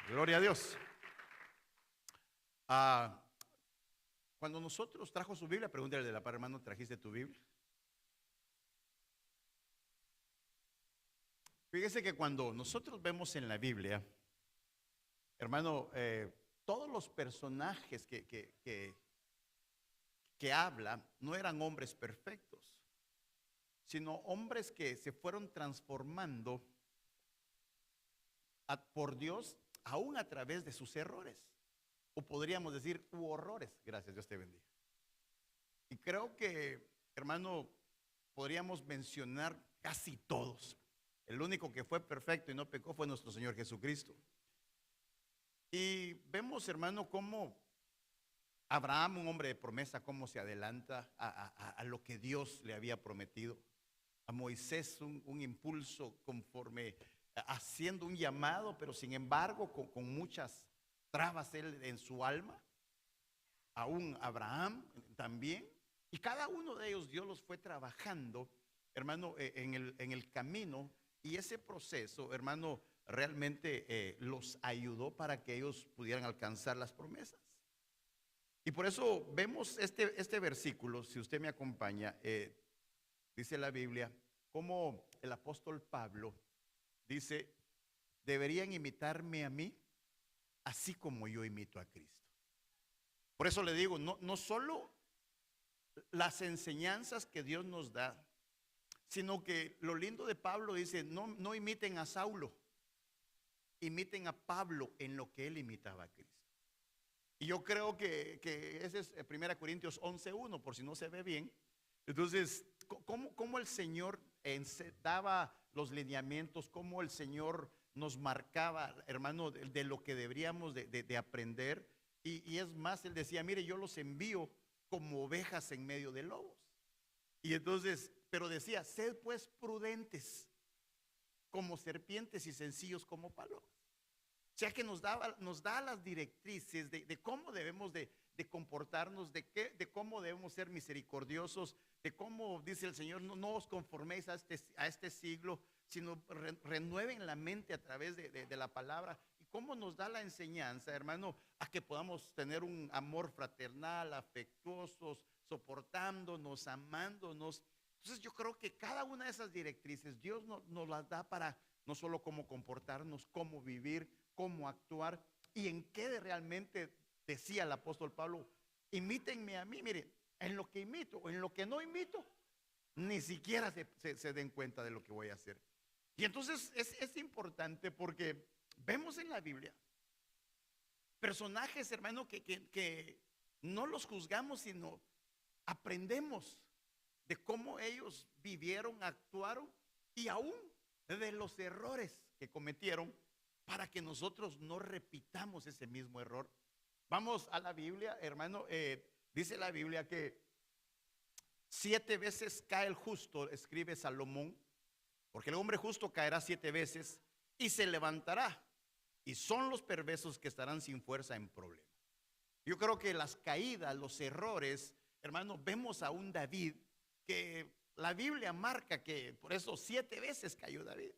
Gloria a Dios. Ah, cuando nosotros trajo su Biblia, pregúntale de la par, hermano, ¿trajiste tu Biblia? Fíjese que cuando nosotros vemos en la Biblia, hermano, todos los personajes que habla no eran hombres perfectos, sino hombres que se fueron transformando por Dios aún a través de sus errores. O podríamos decir, horrores. Gracias, Dios te bendiga. Y creo que, hermano, podríamos mencionar casi todos. El único que fue perfecto y no pecó fue nuestro Señor Jesucristo. Y vemos, hermano, cómo Abraham, un hombre de promesa, cómo se adelanta a lo que Dios le había prometido. A Moisés un impulso conforme haciendo un llamado, pero sin embargo con muchas trabas él en su alma. Aún Abraham también. Y cada uno de ellos Dios los fue trabajando, hermano, en el camino. Y ese proceso, hermano, realmente los ayudó para que ellos pudieran alcanzar las promesas. Y por eso vemos este versículo, si usted me acompaña, dice la Biblia, como el apóstol Pablo dice, deberían imitarme a mí, así como yo imito a Cristo. Por eso le digo, no solo las enseñanzas que Dios nos da, sino que lo lindo de Pablo dice, no imiten a Saulo, imiten a Pablo en lo que él imitaba a Cristo. Y yo creo que ese es 1 Corintios 11:1, por si no se ve bien. Entonces, ¿cómo el Señor daba los lineamientos? ¿Cómo el Señor nos marcaba, hermano, de lo que deberíamos de aprender? Y es más, Él decía, mire, yo los envío como ovejas en medio de lobos. Y entonces, pero decía, sed pues prudentes como serpientes y sencillos como palomas. O sea que nos da las directrices de cómo debemos de comportarnos, de cómo debemos ser misericordiosos, de cómo dice el Señor, no os conforméis a este siglo, sino renueven la mente a través de la palabra. Y cómo nos da la enseñanza, hermano, a que podamos tener un amor fraternal, afectuosos, soportándonos, amándonos. Entonces yo creo que cada una de esas directrices Dios nos las da para no solo cómo comportarnos, cómo vivir, cómo actuar y en qué realmente decía el apóstol Pablo, imítenme a mí, miren, en lo que imito o en lo que no imito, ni siquiera se den cuenta de lo que voy a hacer. Y entonces es importante porque vemos en la Biblia personajes, hermano, que no los juzgamos, sino aprendemos de cómo ellos vivieron, actuaron y aún de los errores que cometieron para que nosotros no repitamos ese mismo error. Vamos a la Biblia, hermano, dice la Biblia que 7 veces cae el justo, escribe Salomón, porque el hombre justo caerá 7 veces y se levantará. Y son los perversos que estarán sin fuerza en problemas. Yo creo que las caídas, los errores, hermano, vemos a un David que la Biblia marca que por eso 7 veces cayó David.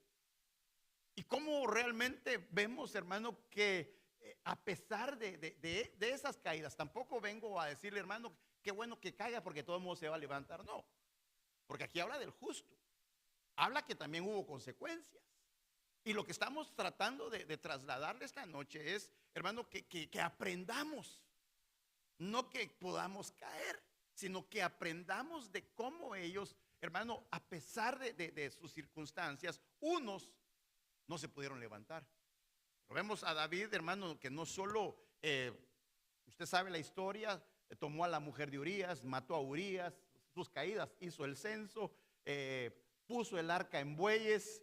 Y cómo realmente vemos, hermano, que a pesar de esas caídas, tampoco vengo a decirle, hermano, qué bueno que caiga porque todo el mundo se va a levantar. No, porque aquí habla del justo. Habla que también hubo consecuencias. Y lo que estamos tratando de trasladarle esta noche es, hermano, que aprendamos. No que podamos caer, sino que aprendamos de cómo ellos, hermano, a pesar de sus circunstancias, unos no se pudieron levantar. Lo vemos a David, hermano, que no solo, usted sabe la historia, tomó a la mujer de Urías, mató a Urías, sus caídas, hizo el censo, puso el arca en bueyes,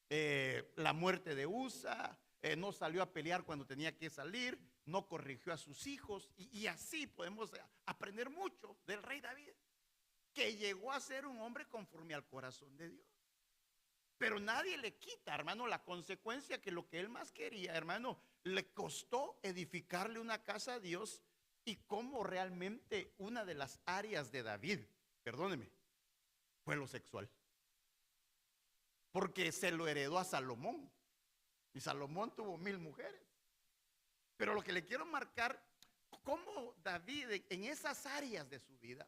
la muerte de Usa, no salió a pelear cuando tenía que salir, no corrigió a sus hijos, y así podemos aprender mucho del rey David, que llegó a ser un hombre conforme al corazón de Dios. Pero nadie le quita, hermano, la consecuencia que lo que él más quería, hermano, le costó edificarle una casa a Dios y cómo realmente una de las áreas de David, perdóneme, fue lo sexual. Porque se lo heredó a Salomón. Y Salomón tuvo 1000 mujeres. Pero lo que le quiero marcar, cómo David en esas áreas de su vida,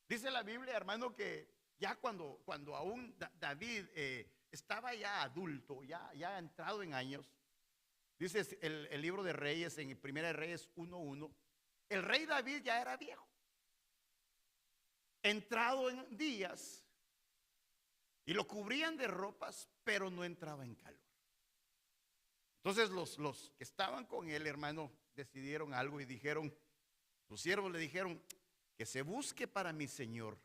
dice la Biblia, hermano, que ya cuando aún David estaba ya adulto, ya entrado en años, dice el libro de Reyes, en Primera de Reyes 1:1, el rey David ya era viejo, entrado en días, y lo cubrían de ropas, pero no entraba en calor. Entonces los que estaban con él, hermano, decidieron algo y dijeron, los siervos le dijeron, que se busque para mi señor,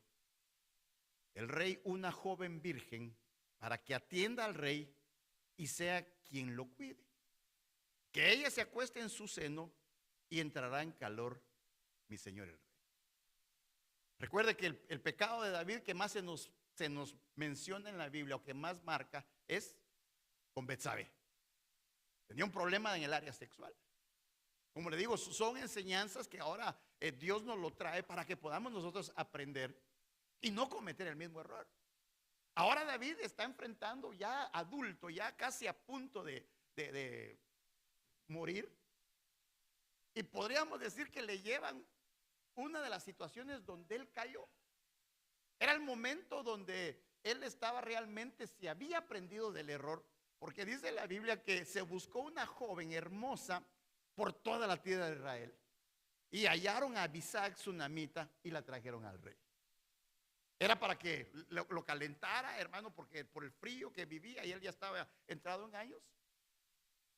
el rey, una joven virgen, para que atienda al rey y sea quien lo cuide. Que ella se acueste en su seno y entrará en calor mi señor el rey. Recuerde que el pecado de David que más se nos menciona en la Biblia, o que más marca, es con Betsabé. Tenía un problema en el área sexual. Como le digo, son enseñanzas que ahora Dios nos lo trae para que podamos nosotros aprender y no cometer el mismo error. Ahora David está enfrentando, ya adulto, ya casi a punto de morir, y podríamos decir que le llevan una de las situaciones donde él cayó. Era el momento donde él estaba realmente, se había aprendido del error, porque dice la Biblia que se buscó una joven hermosa por toda la tierra de Israel, y hallaron a Abisag sunamita y la trajeron al rey. Era para que lo calentara, hermano, porque por el frío que vivía, y él ya estaba entrado en años.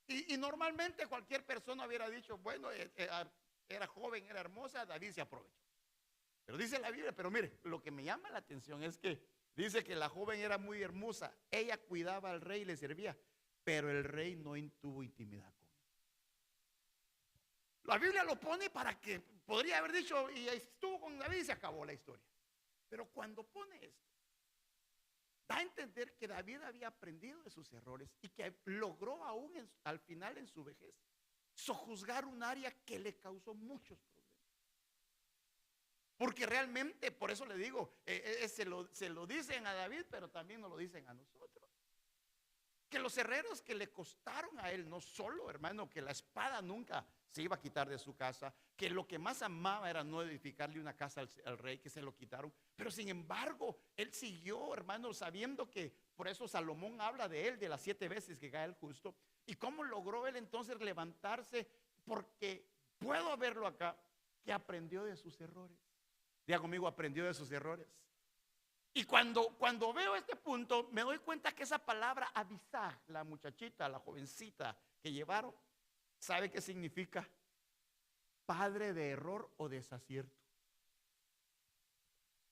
Y normalmente cualquier persona hubiera dicho, bueno, era joven, era hermosa, David se aprovechó. Pero dice la Biblia, pero mire, lo que me llama la atención es que dice que la joven era muy hermosa, ella cuidaba al rey y le servía, pero el rey no tuvo intimidad con él. La Biblia lo pone para que podría haber dicho, y estuvo con David y se acabó la historia. Pero cuando pone esto, da a entender que David había aprendido de sus errores y que logró aún al final en su vejez sojuzgar un área que le causó muchos problemas. Porque realmente, por eso le digo, se lo dicen a David, pero también nos lo dicen a nosotros. Que los herreros que le costaron a él, no solo, hermano, que la espada nunca se iba a quitar de su casa, que lo que más amaba era no edificarle una casa al rey, que se lo quitaron, pero sin embargo, él siguió, hermano, sabiendo que, por eso Salomón habla de él, de las 7 veces que cae el justo, y cómo logró él entonces levantarse, porque puedo verlo acá, que aprendió de sus errores. Diga conmigo, aprendió de sus errores. Y cuando veo este punto, me doy cuenta que esa palabra Abisag, la muchachita, la jovencita que llevaron, ¿sabe qué significa? Padre de error o desacierto.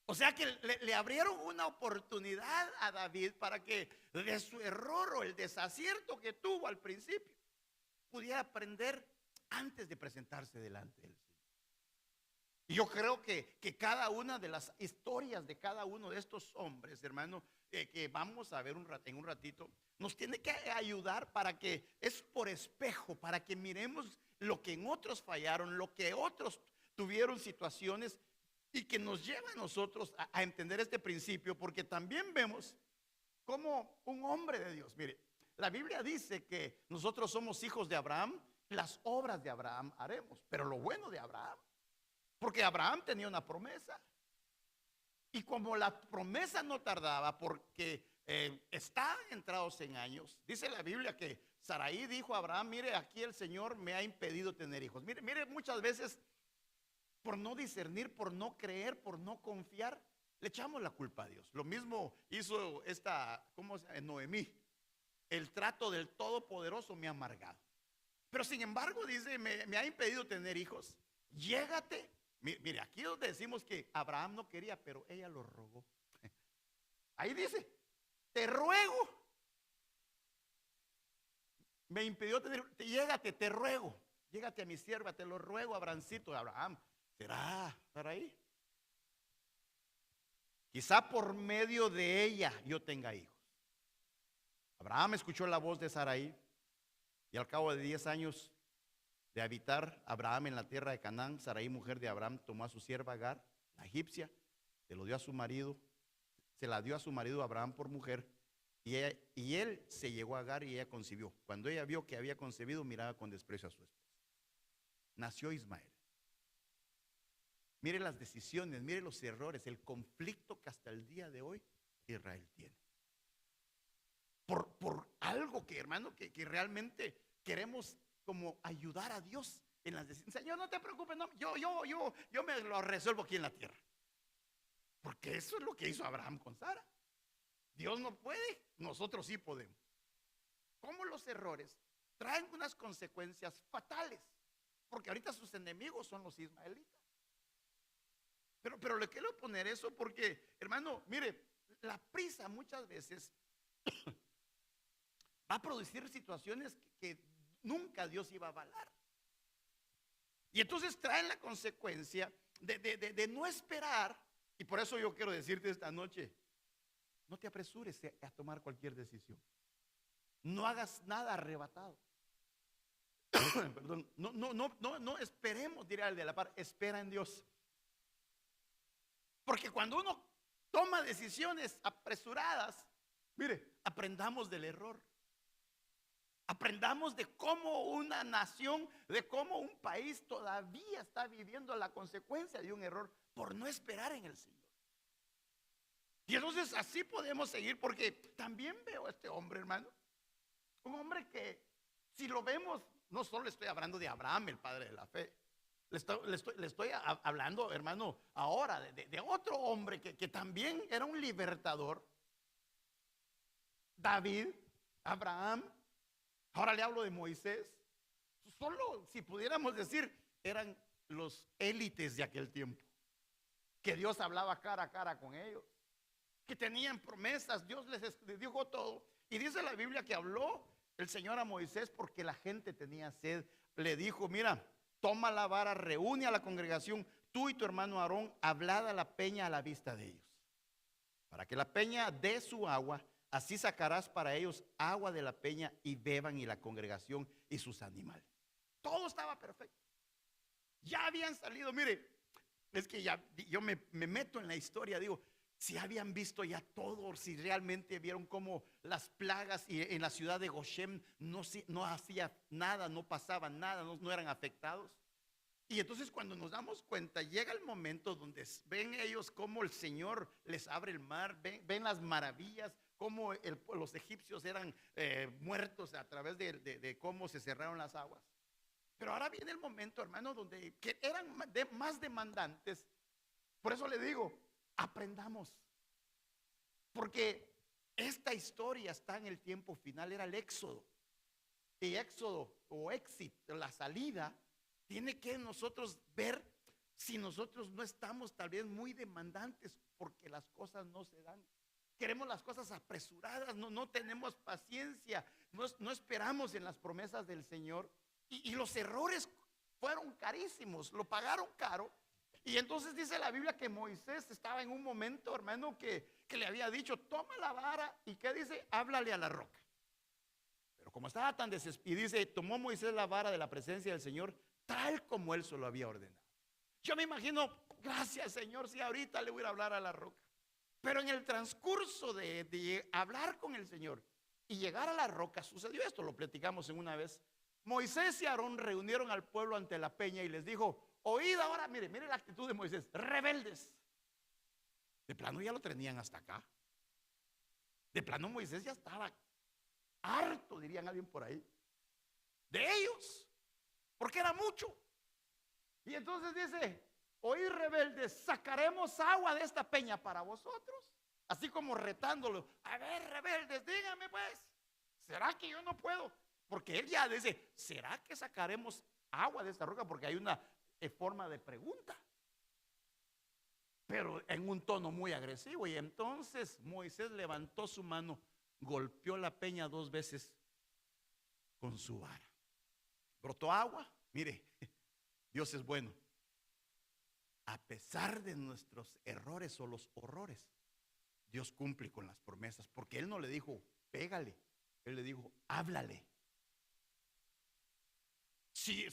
O sea que le abrieron una oportunidad a David para que de su error o el desacierto que tuvo al principio pudiera aprender antes de presentarse delante del Señor. Y yo creo que cada una de las historias de cada uno de estos hombres, hermano, que vamos a ver en un ratito, nos tiene que ayudar para que es por espejo, para que miremos lo que en otros fallaron, lo que otros tuvieron situaciones, y que nos lleva a nosotros a entender este principio, porque también vemos como un hombre de Dios. Mire, la Biblia dice que nosotros somos hijos de Abraham, las obras de Abraham haremos, pero lo bueno de Abraham, porque Abraham tenía una promesa, y como la promesa no tardaba, porque estaban entrados en años, dice la Biblia que Sarai dijo a Abraham, mire, aquí el Señor me ha impedido tener hijos. Mire, muchas veces por no discernir, por no creer, por no confiar, le echamos la culpa a Dios. Lo mismo hizo Noemí. El trato del Todopoderoso me ha amargado. Pero sin embargo, dice, me ha impedido tener hijos. Llégate. Mire, aquí es donde decimos que Abraham no quería, pero ella lo rogó. Ahí dice, te ruego. Me impidió tener, llégate, te ruego. Llégate a mi sierva, te lo ruego, Abrahamcito. Abraham, ¿será para ahí? Quizá por medio de ella yo tenga hijos. Abraham escuchó la voz de Sarai, y al cabo de 10 años de habitar Abraham en la tierra de Canaán, Sarai, mujer de Abraham, tomó a su sierva Agar, la egipcia, se lo dio a su marido, se la dio a su marido Abraham por mujer, y él se llegó a Agar y ella concibió. Cuando ella vio que había concebido, miraba con desprecio a su esposa. nació Ismael. Mire las decisiones, mire los errores, el conflicto que hasta el día de hoy Israel tiene. Por algo que, hermano, que realmente queremos como ayudar a Dios en las decisiones. Señor, no te preocupes, no, yo me lo resuelvo aquí en la tierra. Porque eso es lo que hizo Abraham con Sara. Dios no puede, nosotros sí podemos. Como los errores traen unas consecuencias fatales, porque ahorita sus enemigos son los ismaelitas. Pero le quiero poner eso porque, hermano, mire, la prisa muchas veces va a producir situaciones que nunca Dios iba a avalar. Y entonces traen la consecuencia de no esperar. Y por eso yo quiero decirte esta noche, no te apresures a tomar cualquier decisión. No hagas nada arrebatado. Perdón, no esperemos, dirá el de la par, espera en Dios. Porque cuando uno toma decisiones apresuradas, mire, aprendamos del error. Aprendamos de cómo una nación, de cómo un país todavía está viviendo la consecuencia de un error por no esperar en el Señor. Y entonces así podemos seguir, porque también veo a este hombre, hermano, un hombre que si lo vemos, no solo estoy hablando de Abraham, el padre de la fe, le estoy hablando, hermano, ahora de otro hombre que también era un libertador. David, Abraham, ahora le hablo de Moisés. Solo si pudiéramos decir, eran los élites de aquel tiempo, que Dios hablaba cara a cara con ellos, que tenían promesas, Dios les dijo todo. Y dice la Biblia que habló el Señor a Moisés porque la gente tenía sed. Le dijo, mira, toma la vara, reúne a la congregación, tú y tu hermano Aarón, hablad a la peña a la vista de ellos, para que la peña dé su agua, así sacarás para ellos agua de la peña y beban, y la congregación y sus animales. Todo estaba perfecto. Ya habían salido, mire, es que ya yo me meto en la historia, digo, si habían visto ya todo, si realmente vieron cómo las plagas y en la ciudad de Goshen no hacía nada, no pasaba nada, no eran afectados. Y entonces cuando nos damos cuenta, llega el momento donde ven ellos cómo el Señor les abre el mar, ven las maravillas, cómo los egipcios eran muertos a través de cómo se cerraron las aguas. Pero ahora viene el momento, hermano, donde que eran más demandantes. Por eso le digo, aprendamos. Porque esta historia está en el tiempo final, era el éxodo. Y éxodo o éxito, la salida, tiene que nosotros ver si nosotros no estamos tal vez muy demandantes porque las cosas no se dan. Queremos las cosas apresuradas, no tenemos paciencia, no esperamos en las promesas del Señor. Y los errores fueron carísimos, lo pagaron caro. Y entonces dice la Biblia que Moisés estaba en un momento, hermano, que le había dicho, toma la vara, y ¿qué dice? Háblale a la roca. Pero como estaba tan desesperado, y dice, tomó Moisés la vara de la presencia del Señor, tal como él se lo había ordenado. Yo me imagino, gracias Señor, si ahorita le voy a hablar a la roca. Pero en el transcurso de hablar con el Señor y llegar a la roca, sucedió esto, lo platicamos en una vez. Moisés y Aarón reunieron al pueblo ante la peña y les dijo, oíd ahora, mire la actitud de Moisés, rebeldes. De plano ya lo tenían hasta acá. De plano Moisés ya estaba harto, dirían alguien por ahí, de ellos, porque era mucho. Y entonces dice, oíd rebeldes, sacaremos agua de esta peña para vosotros. Así como retándolo, a ver rebeldes, díganme pues, ¿será que yo no puedo? Porque él ya dice, ¿será que sacaremos agua de esta roca? Porque hay una forma de pregunta, pero en un tono muy agresivo. Y entonces Moisés levantó su mano, golpeó la peña 2 veces con su vara. Brotó agua. Mire, Dios es bueno. A pesar de nuestros errores o los horrores, Dios cumple con las promesas, porque Él no le dijo, pégale, Él le dijo, háblale. Si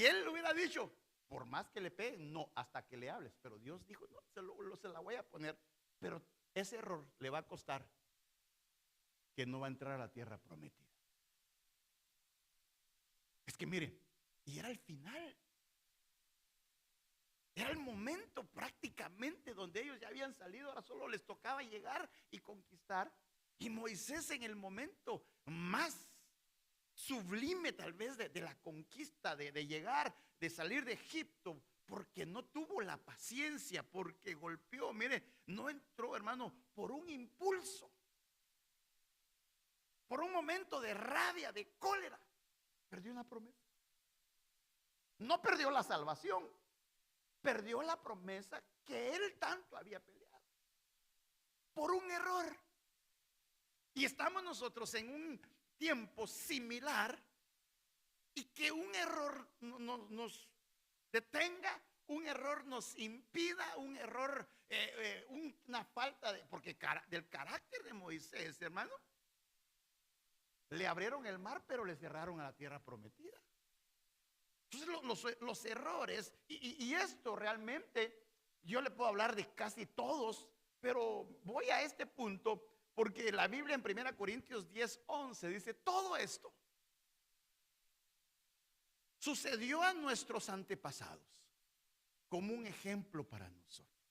Él le hubiera dicho, por más que le peguen, no, hasta que le hables. Pero Dios dijo, no, se la voy a poner. Pero ese error le va a costar que no va a entrar a la tierra prometida. Es que mire, Y era el final. Era el momento prácticamente donde ellos ya habían salido, ahora solo les tocaba llegar y conquistar. Y Moisés, en el momento más sublime tal vez de la conquista, de llegar, de salir de Egipto, porque no tuvo la paciencia, porque golpeó, mire, no entró, hermano, por un impulso, por un momento de rabia, de cólera, perdió una promesa. No perdió la salvación, perdió la promesa que él tanto había peleado por un error. Y estamos nosotros en un tiempo similar, y que un error nos detenga, un error nos impida, un error, una falta de, porque del carácter de Moisés, hermano, le abrieron el mar, pero le cerraron a la tierra prometida. Entonces los errores, y esto realmente, yo le puedo hablar de casi todos, pero voy a este punto, porque la Biblia en 1 Corintios 10:11 dice: todo esto sucedió a nuestros antepasados como un ejemplo para nosotros,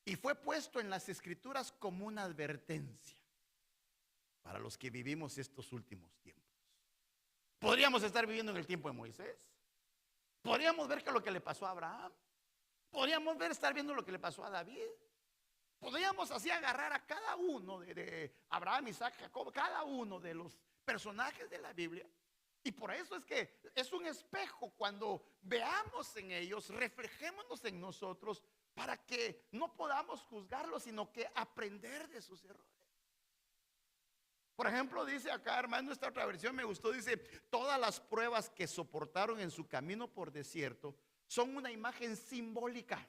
y fue puesto en las Escrituras como una advertencia para los que vivimos estos últimos tiempos. Podríamos estar viviendo en el tiempo de Moisés, podríamos ver que lo que le pasó a Abraham, podríamos estar viendo lo que le pasó a David. Podríamos así agarrar a cada uno de Abraham, Isaac, Jacob, cada uno de los personajes de la Biblia. Y por eso es que es un espejo. Cuando veamos en ellos, reflejémonos en nosotros, para que no podamos juzgarlos, sino que aprender de sus errores. Por ejemplo, dice acá, hermano, esta otra versión me gustó, dice: todas las pruebas que soportaron en su camino por desierto son una imagen simbólica,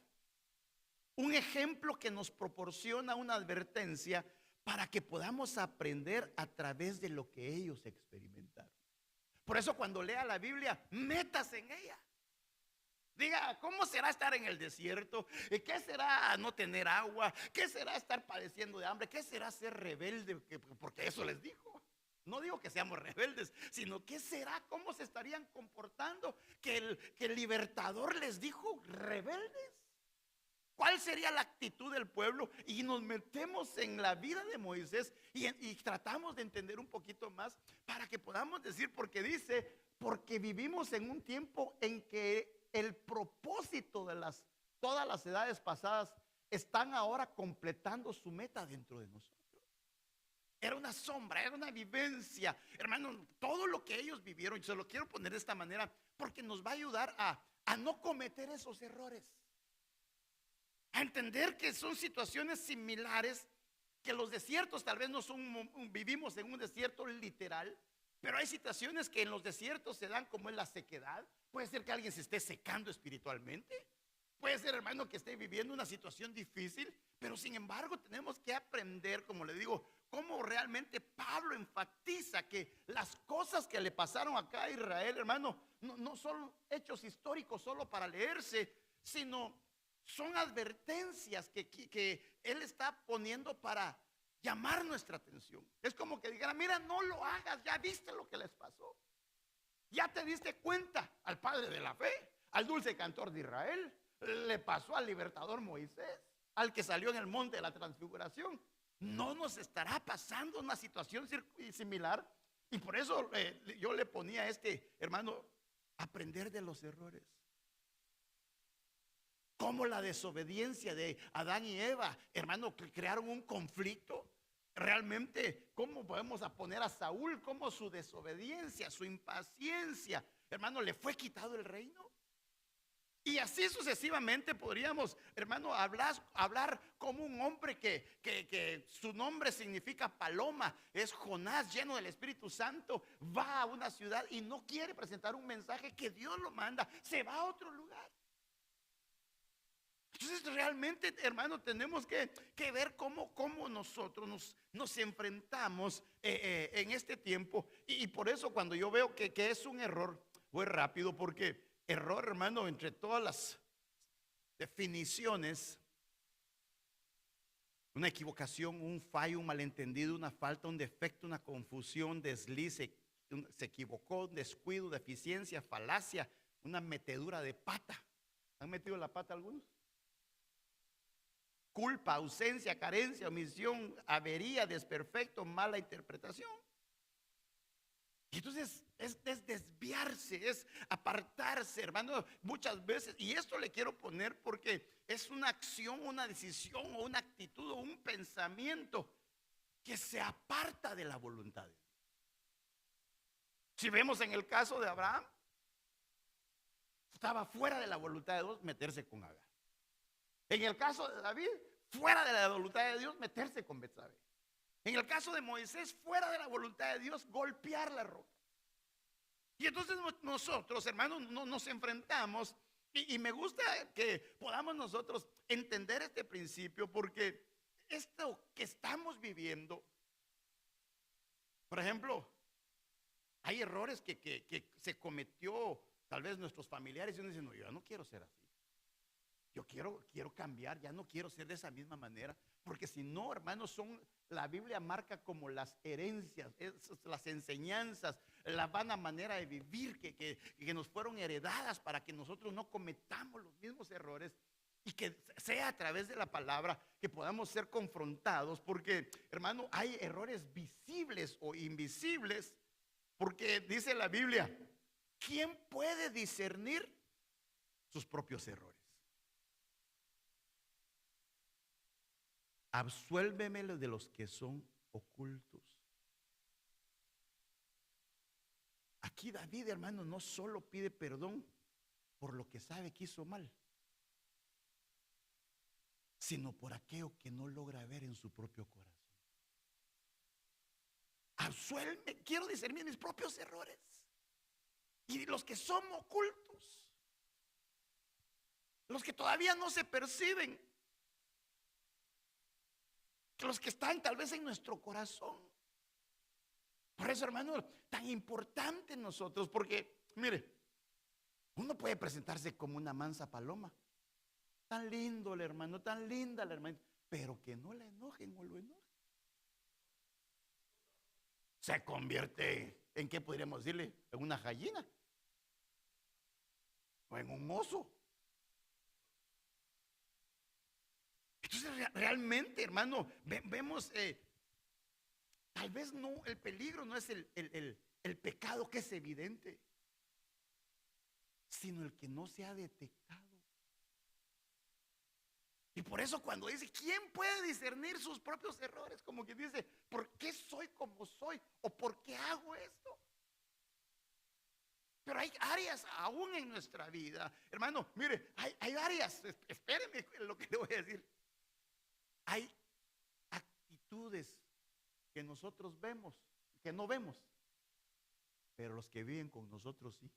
un ejemplo que nos proporciona una advertencia para que podamos aprender a través de lo que ellos experimentaron. Por eso, cuando lea la Biblia, métase en ella. Diga: ¿cómo será estar en el desierto? ¿Qué será no tener agua? ¿Qué será estar padeciendo de hambre? ¿Qué será ser rebelde? Porque eso les dijo. No digo que seamos rebeldes, sino ¿qué será? ¿Cómo se estarían comportando? Que el libertador les dijo rebeldes. ¿Cuál sería la actitud del pueblo? Y nos metemos en la vida de Moisés y tratamos de entender un poquito más, para que podamos decir, porque dice: porque vivimos en un tiempo en que el propósito de todas las edades pasadas están ahora completando su meta dentro de nosotros. Era una sombra, era una vivencia, hermano. Todo lo que ellos vivieron, yo se lo quiero poner de esta manera, porque nos va a ayudar a no cometer esos errores, a entender que son situaciones similares, que los desiertos tal vez no son, vivimos en un desierto literal, pero hay situaciones que en los desiertos se dan, como es la sequedad. Puede ser que alguien se esté secando espiritualmente, puede ser, hermano, que esté viviendo una situación difícil, pero sin embargo tenemos que aprender, como le digo, cómo realmente Pablo enfatiza que las cosas que le pasaron acá a Israel, hermano, no son hechos históricos solo para leerse, sino son advertencias que él está poniendo para llamar nuestra atención. Es como que dijera: mira, no lo hagas, ya viste lo que les pasó, ya te diste cuenta. Al padre de la fe, al dulce cantor de Israel, le pasó al libertador Moisés, al que salió en el monte de la transfiguración. No nos estará pasando una situación similar. Y por eso yo le ponía hermano, aprender de los errores. Como la desobediencia de Adán y Eva, hermano, que crearon un conflicto. Realmente, ¿cómo podemos poner a Saúl? Como su desobediencia, su impaciencia, hermano, le fue quitado el reino. Y así sucesivamente podríamos, hermano, hablar como un hombre que su nombre significa paloma. Es Jonás, lleno del Espíritu Santo. Va a una ciudad y no quiere presentar un mensaje que Dios lo manda. Se va a otro lugar. Entonces realmente, hermano, tenemos que ver cómo nosotros nos enfrentamos en este tiempo. Y por eso, cuando yo veo que es un error, voy rápido, porque error, hermano, entre todas las definiciones, una equivocación, un fallo, un malentendido, una falta, un defecto, una confusión, desliz, se equivocó, descuido, deficiencia, falacia, una metedura de pata. ¿Han metido la pata algunos? Culpa, ausencia, carencia, omisión, avería, desperfecto, mala interpretación. Y entonces es desviarse, es apartarse, hermano, muchas veces. Y esto le quiero poner porque es una acción, una decisión o una actitud o un pensamiento que se aparta de la voluntad de Dios. Si vemos en el caso de Abraham, estaba fuera de la voluntad de Dios meterse con Agar. En el caso de David, fuera de la voluntad de Dios meterse con Betsabé. En el caso de Moisés, fuera de la voluntad de Dios, golpear la roca. Y entonces nosotros, hermanos, nos enfrentamos y me gusta que podamos nosotros entender este principio, porque esto que estamos viviendo, por ejemplo, hay errores que se cometió tal vez nuestros familiares y uno dice, no, yo no quiero ser así. Yo quiero cambiar, ya no quiero ser de esa misma manera, porque si no, hermanos, la Biblia marca como las herencias, las enseñanzas, la vana manera de vivir que nos fueron heredadas para que nosotros no cometamos los mismos errores y que sea a través de la palabra que podamos ser confrontados, porque, hermano, hay errores visibles o invisibles, porque dice la Biblia, ¿quién puede discernir sus propios errores? Absuélveme de los que son ocultos. Aquí David, hermano, no solo pide perdón por lo que sabe que hizo mal, sino por aquello que no logra ver en su propio corazón. Absuélveme, quiero discernir mis propios errores y los que son ocultos, los que todavía no se perciben, los que están tal vez en nuestro corazón. Por eso, hermano, tan importante en nosotros, porque, mire, uno puede presentarse como una mansa paloma. Tan lindo el hermano, tan linda la hermana, pero que no la enojen o lo enojen. Se convierte en, ¿qué podríamos decirle? En una gallina o en un oso. Entonces realmente, hermano, vemos, tal vez no, el peligro no es el pecado que es evidente, sino el que no se ha detectado. Y por eso cuando dice, ¿quién puede discernir sus propios errores? Como que dice, ¿por qué soy como soy? ¿O por qué hago esto? Pero hay áreas aún en nuestra vida, hermano, mire, hay áreas, espéreme lo que le voy a decir. Hay actitudes que nosotros vemos, que no vemos, pero los que viven con nosotros sí.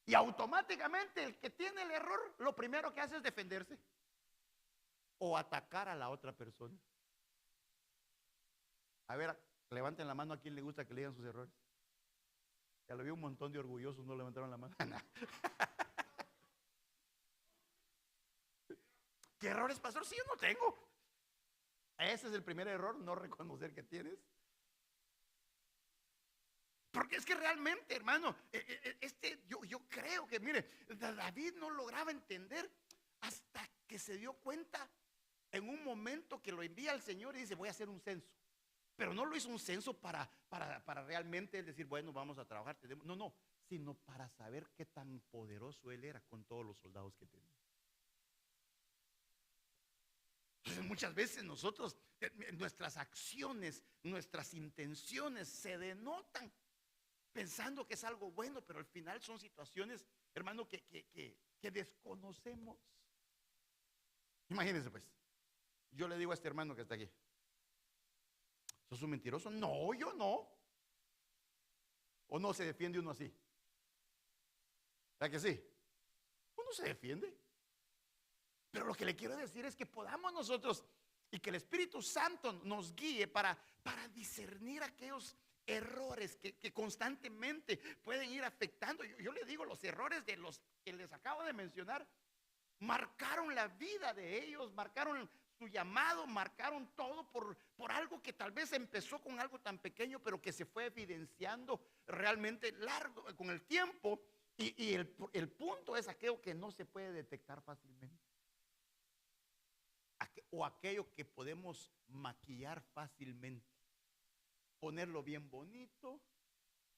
Y automáticamente el que tiene el error, lo primero que hace es defenderse o atacar a la otra persona. A ver, levanten la mano a quien le gusta que le digan sus errores. Ya lo vi un montón de orgullosos, no levantaron la mano. ¿Qué errores, pastor? Sí, yo no tengo. Ese es el primer error, no reconocer que tienes. Porque es que realmente, hermano, yo creo que, mire, David no lograba entender hasta que se dio cuenta en un momento que lo envía al Señor y dice, voy a hacer un censo. Pero no lo hizo un censo para realmente decir, bueno, vamos a trabajar. No, sino para saber qué tan poderoso él era con todos los soldados que tenía. Entonces muchas veces nosotros, nuestras acciones, nuestras intenciones se denotan pensando que es algo bueno, pero al final son situaciones, hermano, que desconocemos. Imagínense pues, yo le digo a este hermano que está aquí, ¿sos un mentiroso? No, yo no. ¿O no se defiende uno así? ¿Verdad que sí? Uno se defiende. Pero lo que le quiero decir es que podamos nosotros y que el Espíritu Santo nos guíe para discernir aquellos errores que constantemente pueden ir afectando. Yo le digo, los errores de los que les acabo de mencionar marcaron la vida de ellos, marcaron su llamado, marcaron todo por algo que tal vez empezó con algo tan pequeño, pero que se fue evidenciando realmente largo con el tiempo. Y el punto es aquello que no se puede detectar fácilmente. O aquello que podemos maquillar fácilmente. Ponerlo bien bonito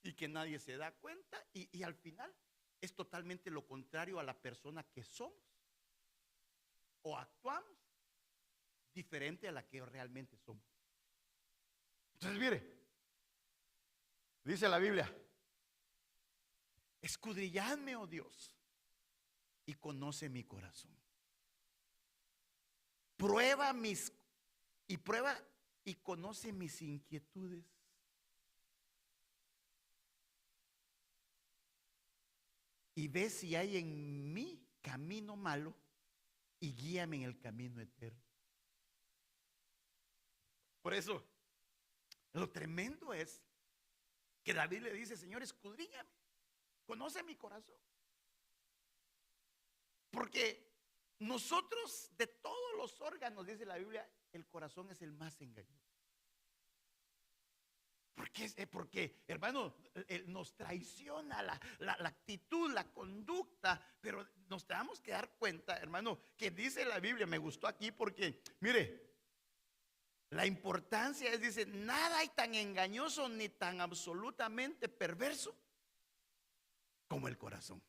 y que nadie se da cuenta. Y al final es totalmente lo contrario a la persona que somos. O actuamos diferente a la que realmente somos. Entonces, mire, dice la Biblia: escudriñadme, oh Dios, y conoce mi corazón. Prueba y conoce mis inquietudes. Y ve si hay en mí camino malo y guíame en el camino eterno. Por eso, lo tremendo es que David le dice: Señor, escudriñame, conoce mi corazón. Porque nosotros, de todos los órganos, dice la Biblia, el corazón es el más engañoso. Porque, hermano, nos traiciona la actitud, la conducta, pero nos tenemos que dar cuenta, hermano, que dice la Biblia, me gustó aquí porque, mire, la importancia es, dice, nada hay tan engañoso ni tan absolutamente perverso como el corazón.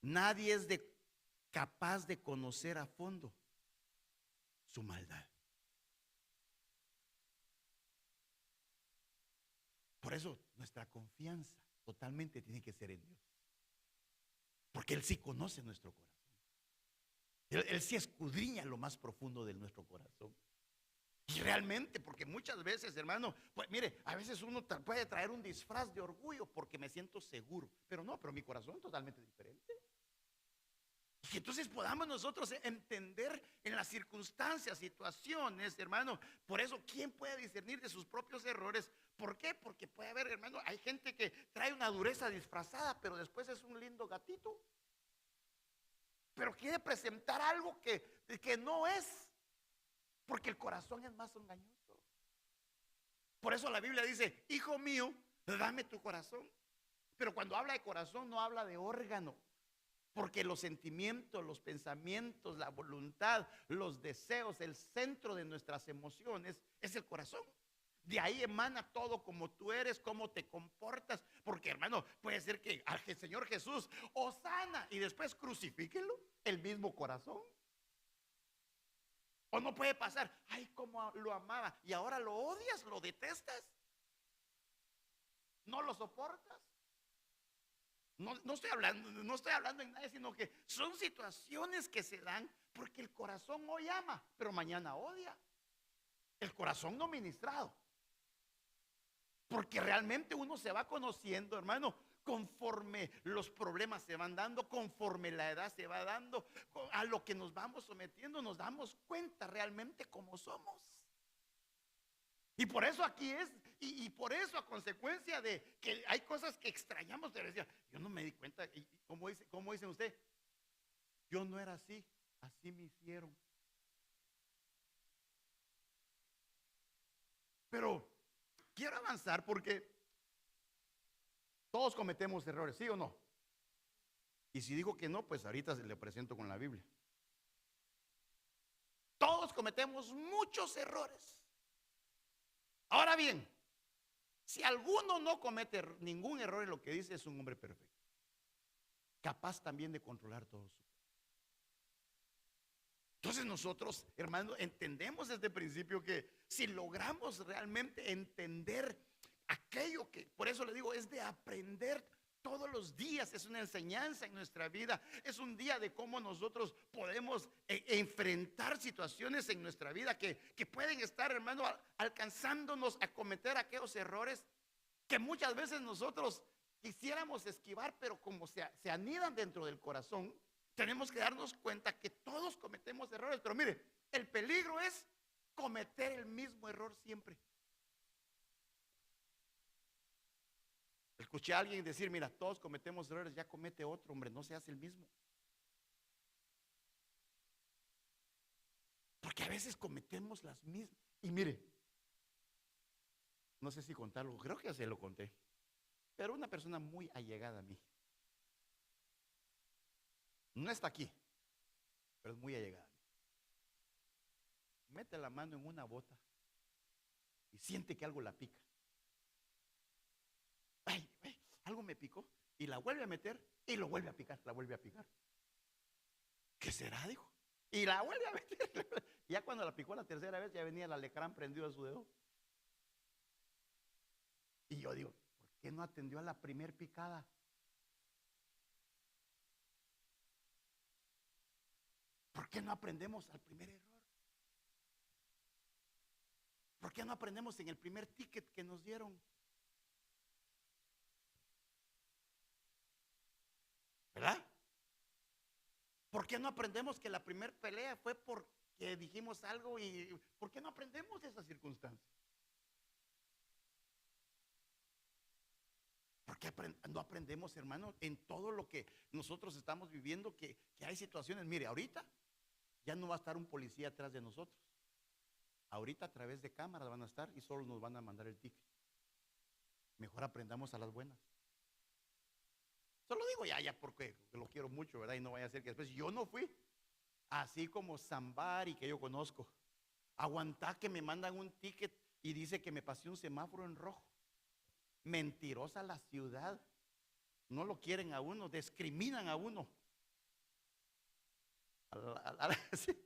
Nadie es capaz de conocer a fondo su maldad. Por eso nuestra confianza totalmente tiene que ser en Dios. Porque Él sí conoce nuestro corazón. Él sí escudriña lo más profundo de nuestro corazón. Y realmente, porque muchas veces, hermano, pues mire, a veces uno puede traer un disfraz de orgullo porque me siento seguro. Pero no, pero mi corazón es totalmente diferente. Y entonces podamos nosotros entender en las circunstancias, situaciones, hermano. Por eso, ¿quién puede discernir de sus propios errores? ¿Por qué? Porque puede haber, hermano, hay gente que trae una dureza disfrazada, pero después es un lindo gatito. Pero quiere presentar algo que no es, porque el corazón es más engañoso. Por eso la Biblia dice: hijo mío, dame tu corazón. Pero cuando habla de corazón no habla de órgano. Porque los sentimientos, los pensamientos, la voluntad, los deseos, el centro de nuestras emociones es el corazón. De ahí emana todo, como tú eres, cómo te comportas. Porque, hermano, puede ser que al Señor Jesús hosana y después crucifíquenlo, el mismo corazón. O no puede pasar: ay, cómo lo amaba, y ahora lo odias, lo detestas, no lo soportas. No estoy hablando en nada, sino que son situaciones que se dan porque el corazón hoy ama, pero mañana odia. El corazón no ministrado. Porque realmente uno se va conociendo, hermano, conforme los problemas se van dando, conforme la edad se va dando, a lo que nos vamos sometiendo, nos damos cuenta realmente cómo somos. Y por eso aquí es, y por eso, a consecuencia de que hay cosas que extrañamos, te decía, yo no me di cuenta. Y ¿cómo dice usted? Yo no era así, así me hicieron. Pero quiero avanzar porque todos cometemos errores, ¿sí o no? Y si digo que no, pues ahorita se le presento con la Biblia. Todos cometemos muchos errores. Ahora bien, si alguno no comete ningún error en lo que dice, es un hombre perfecto, capaz también de controlar todo su. Entonces nosotros, hermano, entendemos desde el principio que si logramos realmente entender aquello que, por eso le digo, es de aprender todos los días, es una enseñanza en nuestra vida, es un día de cómo nosotros podemos enfrentar situaciones en nuestra vida que pueden estar, hermano, alcanzándonos a cometer aquellos errores que muchas veces nosotros quisiéramos esquivar, pero como se anidan dentro del corazón, tenemos que darnos cuenta que todos cometemos errores. Pero mire, el peligro es cometer el mismo error siempre. Escuché a alguien decir: mira, todos cometemos errores, ya comete otro, hombre, no se hace el mismo. Porque a veces cometemos las mismas. Y mire, no sé si contarlo, creo que ya se lo conté, pero una persona muy allegada a mí, no está aquí, pero es muy allegada a mí, mete la mano en una bota y siente que algo la pica. Ay, ay, algo me picó. Y la vuelve a meter y lo vuelve a picar, la vuelve a picar. ¿Qué será? Dijo. Y la vuelve a meter. Ya cuando la picó la tercera vez, ya venía el alacrán prendido a su dedo. Y yo digo, ¿por qué no atendió a la primer picada? ¿Por qué no aprendemos al primer error? ¿Por qué no aprendemos en el primer ticket que nos dieron? ¿Verdad? ¿Por qué no aprendemos que la primera pelea fue porque dijimos algo? ¿Y por qué no aprendemos de esas circunstancias? ¿Por qué no aprendemos, hermano, en todo lo que nosotros estamos viviendo, que hay situaciones? Mire, ahorita ya no va a estar un policía atrás de nosotros. Ahorita a través de cámaras van a estar y solo nos van a mandar el ticket. Mejor aprendamos a las buenas. Solo digo ya porque lo quiero mucho, ¿verdad? Y no vaya a ser que después yo no fui. Así como Zambari, que yo conozco. Aguantá que me mandan un ticket y dice que me pasé un semáforo en rojo. Mentirosa la ciudad. No lo quieren a uno, discriminan a uno. Sí.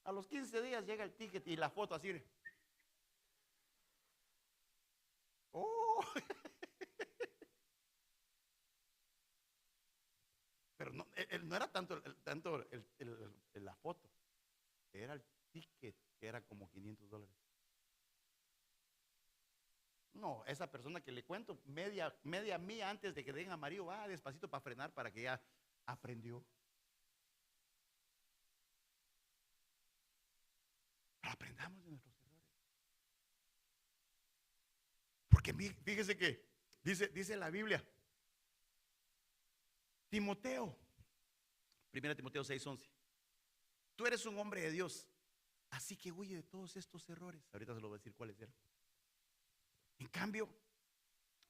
A los 15 días llega el ticket y la foto así. Oh. Pero no, no era tanto, la foto, era el ticket, que era como $500. No, esa persona que le cuento, media mía antes de que den amarillo, va despacito para frenar para que ya aprendió. Pero aprendamos de nuestros errores. Porque fíjese que dice la Biblia, Timoteo, 1 Timoteo 6:11, tú eres un hombre de Dios, así que huye de todos estos errores. Ahorita se lo voy a decir cuáles eran. En cambio,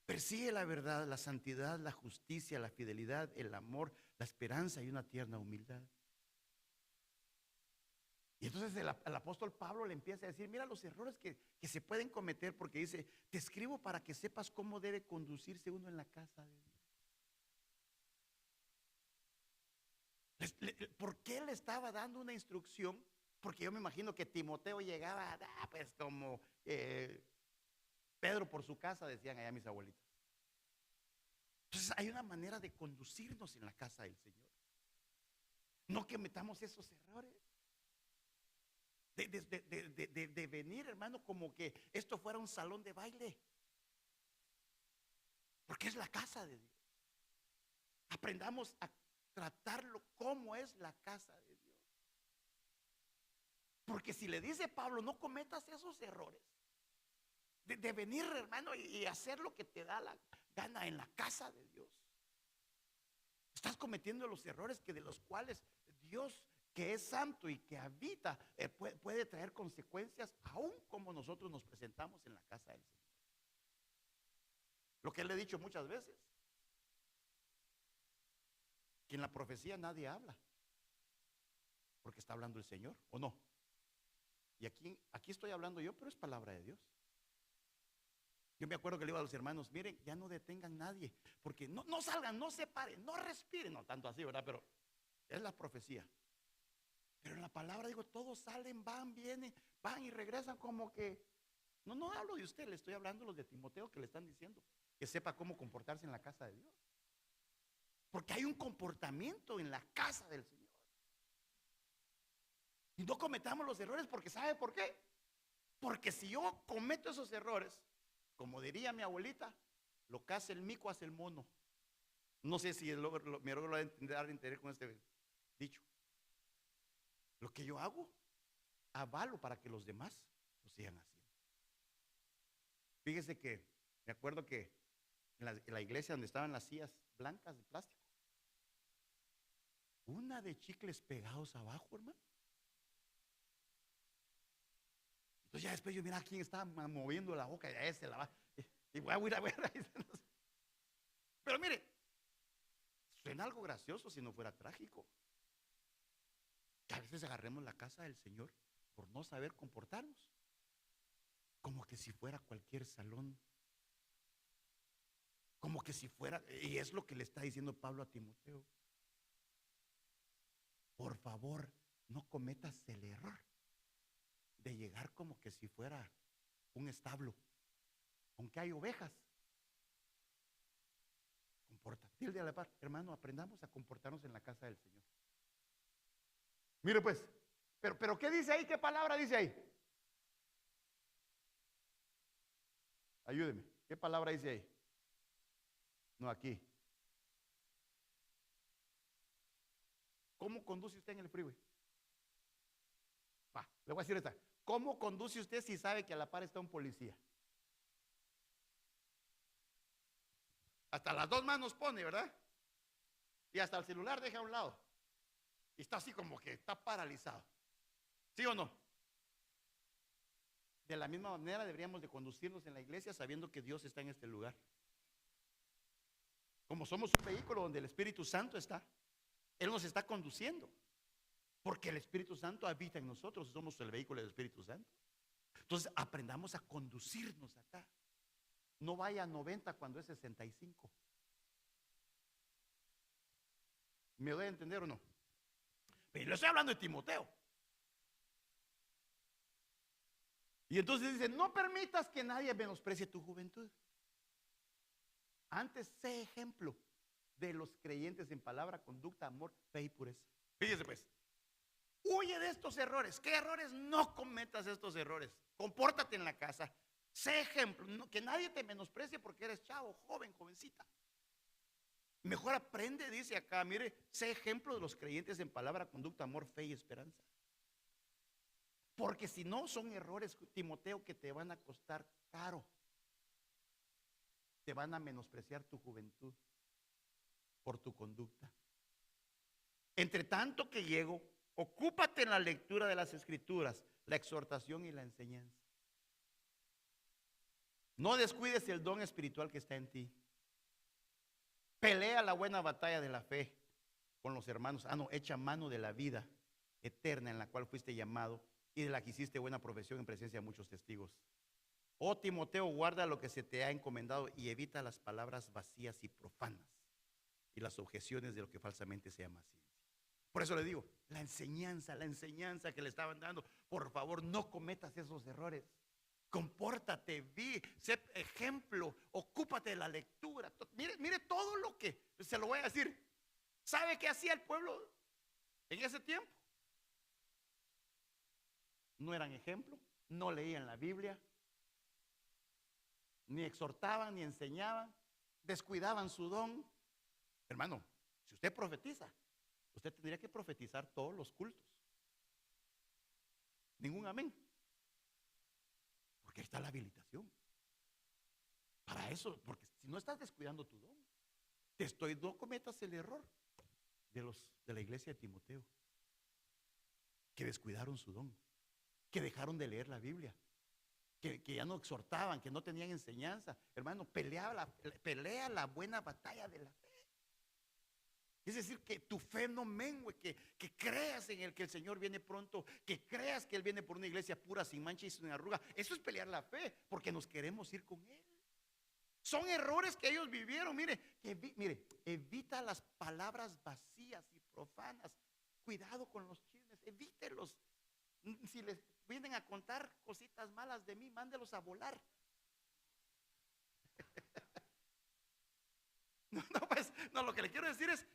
persigue la verdad, la santidad, la justicia, la fidelidad, el amor, la esperanza y una tierna humildad. Y entonces el apóstol Pablo le empieza a decir, mira los errores que se pueden cometer, porque dice, te escribo para que sepas cómo debe conducirse uno en la casa de Dios. ¿Por qué le estaba dando una instrucción? Porque yo me imagino que Timoteo llegaba, pues como Pedro por su casa, decían allá mis abuelitos. Entonces hay una manera de conducirnos en la casa del Señor. No que metamos esos errores. De venir, hermano, como que esto fuera un salón de baile. Porque es la casa de Dios. Aprendamos a tratarlo como es la casa de Dios. Porque si le dice Pablo, no cometas esos errores de venir, hermano, y hacer lo que te da la gana en la casa de Dios, estás cometiendo los errores de los cuales Dios, que es santo y que habita, puede traer consecuencias aún como nosotros nos presentamos en la casa del Señor. Lo que le he dicho muchas veces, que en la profecía nadie habla, porque está hablando el Señor, ¿o no? Y aquí estoy hablando yo, pero es palabra de Dios. Yo me acuerdo que le digo a los hermanos, miren, ya no detengan nadie, porque no salgan, no se paren, no respiren, no tanto así, ¿verdad? Pero es la profecía. Pero en la palabra digo, todos salen, vienen, van y regresan como que, no hablo de usted, le estoy hablando a los de Timoteo que le están diciendo, que sepa cómo comportarse en la casa de Dios. Porque hay un comportamiento en la casa del Señor. Y no cometamos los errores porque ¿sabe por qué? Porque si yo cometo esos errores, como diría mi abuelita, lo que hace el mico hace el mono. No sé si mi error lo va a entender con este dicho. Lo que yo hago, avalo para que los demás lo sigan haciendo. Fíjese que me acuerdo que en la iglesia donde estaban las sillas blancas de plástico, una de chicles pegados abajo, hermano. Entonces ya después yo mira quién está moviendo la boca, ya ese la va. Y voy a ir a ver. Pero mire, suena algo gracioso si no fuera trágico. Que a veces agarremos la casa del Señor por no saber comportarnos. Como que si fuera cualquier salón. Como que si fuera, y es lo que le está diciendo Pablo a Timoteo. Por favor, no cometas el error de llegar como que si fuera un establo, aunque hay ovejas. Comporta. Dile a la par, hermano, aprendamos a comportarnos en la casa del Señor. Mire pues, pero ¿qué dice ahí? ¿Qué palabra dice ahí? Ayúdeme. ¿Qué palabra dice ahí? No, aquí. ¿Cómo conduce usted en el freeway? Le voy a decir esta. ¿Cómo conduce usted si sabe que a la par está un policía? Hasta las dos manos pone, ¿verdad? Y hasta el celular deja a un lado. Y está así como que está paralizado. ¿Sí o no? De la misma manera deberíamos de conducirnos en la iglesia sabiendo que Dios está en este lugar. Como somos un vehículo donde el Espíritu Santo está, Él nos está conduciendo. Porque el Espíritu Santo habita en nosotros, somos el vehículo del Espíritu Santo. Entonces aprendamos a conducirnos acá. No vaya a 90 cuando es 65. ¿Me doy a entender o no? Pero le estoy hablando de Timoteo. Y entonces dice, no permitas que nadie menosprecie tu juventud. Antes sé ejemplo de los creyentes en palabra, conducta, amor, fe y pureza. Fíjese pues, huye de estos errores. ¿Qué errores? No cometas estos errores. Compórtate en la casa. Sé ejemplo, que nadie te menosprecie porque eres chavo, joven, jovencita. Mejor aprende, dice acá, mire, sé ejemplo de los creyentes en palabra, conducta, amor, fe y esperanza. Porque si no son errores, Timoteo, que te van a costar caro. Te van a menospreciar tu juventud por tu conducta. Entre tanto que llego, ocúpate en la lectura de las Escrituras, la exhortación y la enseñanza. No descuides el don espiritual que está en ti. Pelea la buena batalla de la fe con los hermanos. Echa mano de la vida eterna en la cual fuiste llamado y de la que hiciste buena profesión en presencia de muchos testigos. Oh Timoteo, guarda lo que se te ha encomendado y evita las palabras vacías y profanas y las objeciones de lo que falsamente se llama ciencia. Por eso le digo, la enseñanza que le estaban dando, por favor no cometas esos errores. Compórtate, sé ejemplo, ocúpate de la lectura. Mire todo lo que, se lo voy a decir. ¿Sabe qué hacía el pueblo en ese tiempo? No eran ejemplo, no leían la Biblia, ni exhortaban, ni enseñaban, descuidaban su don. Hermano, si usted profetiza, usted tendría que profetizar todos los cultos. Ningún amén. Porque ahí está la habilitación. Para eso, porque si no estás descuidando tu don, no cometas el error de la iglesia de Timoteo, que descuidaron su don, que dejaron de leer la Biblia, que ya no exhortaban, que no tenían enseñanza. Hermano, pelea la buena batalla de la fe. Es decir, que tu fe no mengue, que creas en el que el Señor viene pronto, que creas que Él viene por una iglesia pura, sin mancha y sin arruga. Eso es pelear la fe, porque nos queremos ir con Él. Son errores que ellos vivieron. Mire, evita las palabras vacías y profanas. Cuidado con los chismes, evítelos. Si les vienen a contar cositas malas de mí, mándelos a volar. No, lo que le quiero decir es,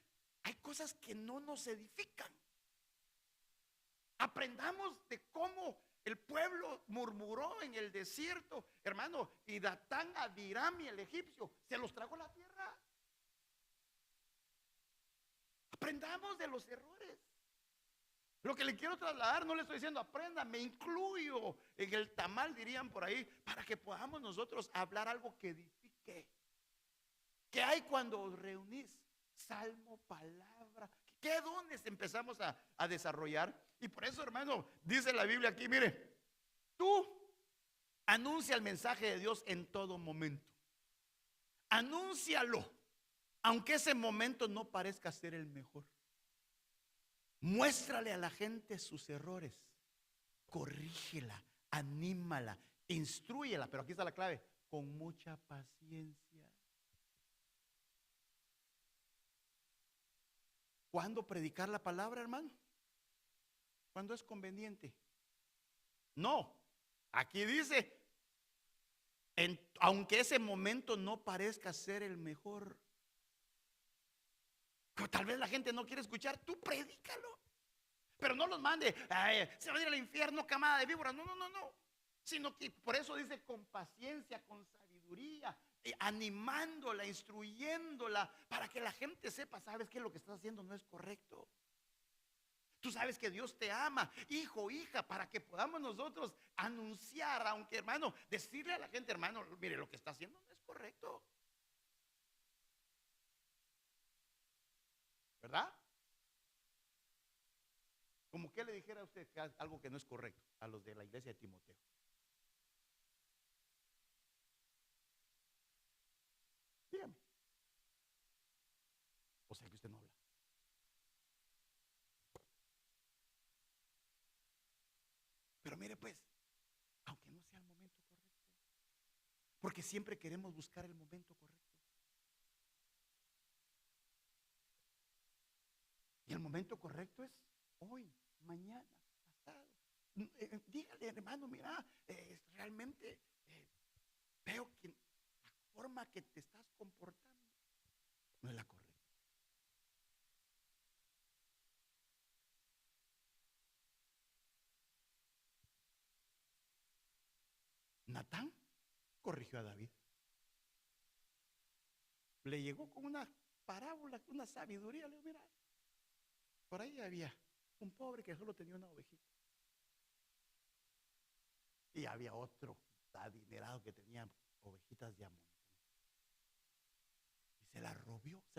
hay cosas que no nos edifican. Aprendamos de cómo el pueblo murmuró en el desierto, hermano, y Datán, Abiram y el egipcio se los tragó la tierra. Aprendamos de los errores. Lo que le quiero trasladar, no le estoy diciendo aprenda, me incluyo en el tamal, dirían por ahí, para que podamos nosotros hablar algo que edifique. ¿Qué hay cuando os reunís? Salmo, palabra. ¿Qué dones empezamos a desarrollar? Y por eso, hermano, dice la Biblia aquí, mire, tú Anuncia el mensaje de Dios en todo momento. Anúncialo, aunque ese momento no parezca ser el mejor. Muéstrale a la gente sus errores. Corrígela, anímala, instrúyela. Pero aquí está la clave: con mucha paciencia. ¿Cuándo predicar la palabra, hermano? ¿Cuándo es conveniente? No, aquí dice, aunque ese momento no parezca ser el mejor. Tal vez la gente no quiere escuchar, tú predícalo. Pero no los mande, "Ay, se va a ir al infierno, camada de víboras". No, no, no, no. Sino que por eso dice con paciencia, con sabiduría, animándola, instruyéndola, para que la gente sepa, sabes que lo que estás haciendo no es correcto. Tú sabes que Dios te ama, hijo, hija, para que podamos nosotros anunciar, aunque, hermano, decirle a la gente, hermano, mire, lo que está haciendo no es correcto. ¿Verdad? Como que le dijera a usted algo que no es correcto a los de la iglesia de Timoteo. Dígame. O sea que usted no habla. Pero mire pues, aunque no sea el momento correcto, porque siempre queremos buscar el momento correcto. Y el momento correcto es hoy, mañana, pasado. Dígale, hermano, mira, realmente veo que la forma que te estás comportando no es la correcta. Natán corrigió a David. Le llegó con una parábola, una sabiduría. Le dijo, mira, por ahí había un pobre que solo tenía una ovejita. Y había otro adinerado que tenía ovejitas de amor. Y se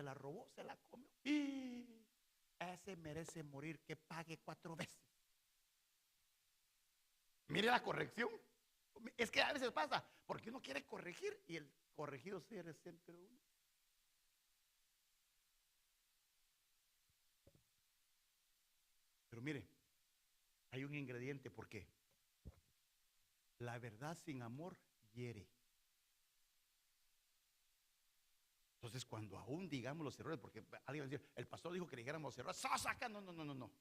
la robó, se la comió. Y ese merece morir, que pague 4 veces. Mire la corrección. Es que a veces pasa, porque uno quiere corregir y el corregido se resente de uno. Pero mire, hay un ingrediente, porque la verdad sin amor hiere. Entonces, cuando aún digamos los errores, porque alguien va a decir, el pastor dijo que dijéramos los errores, saca, no, no, no, no, no.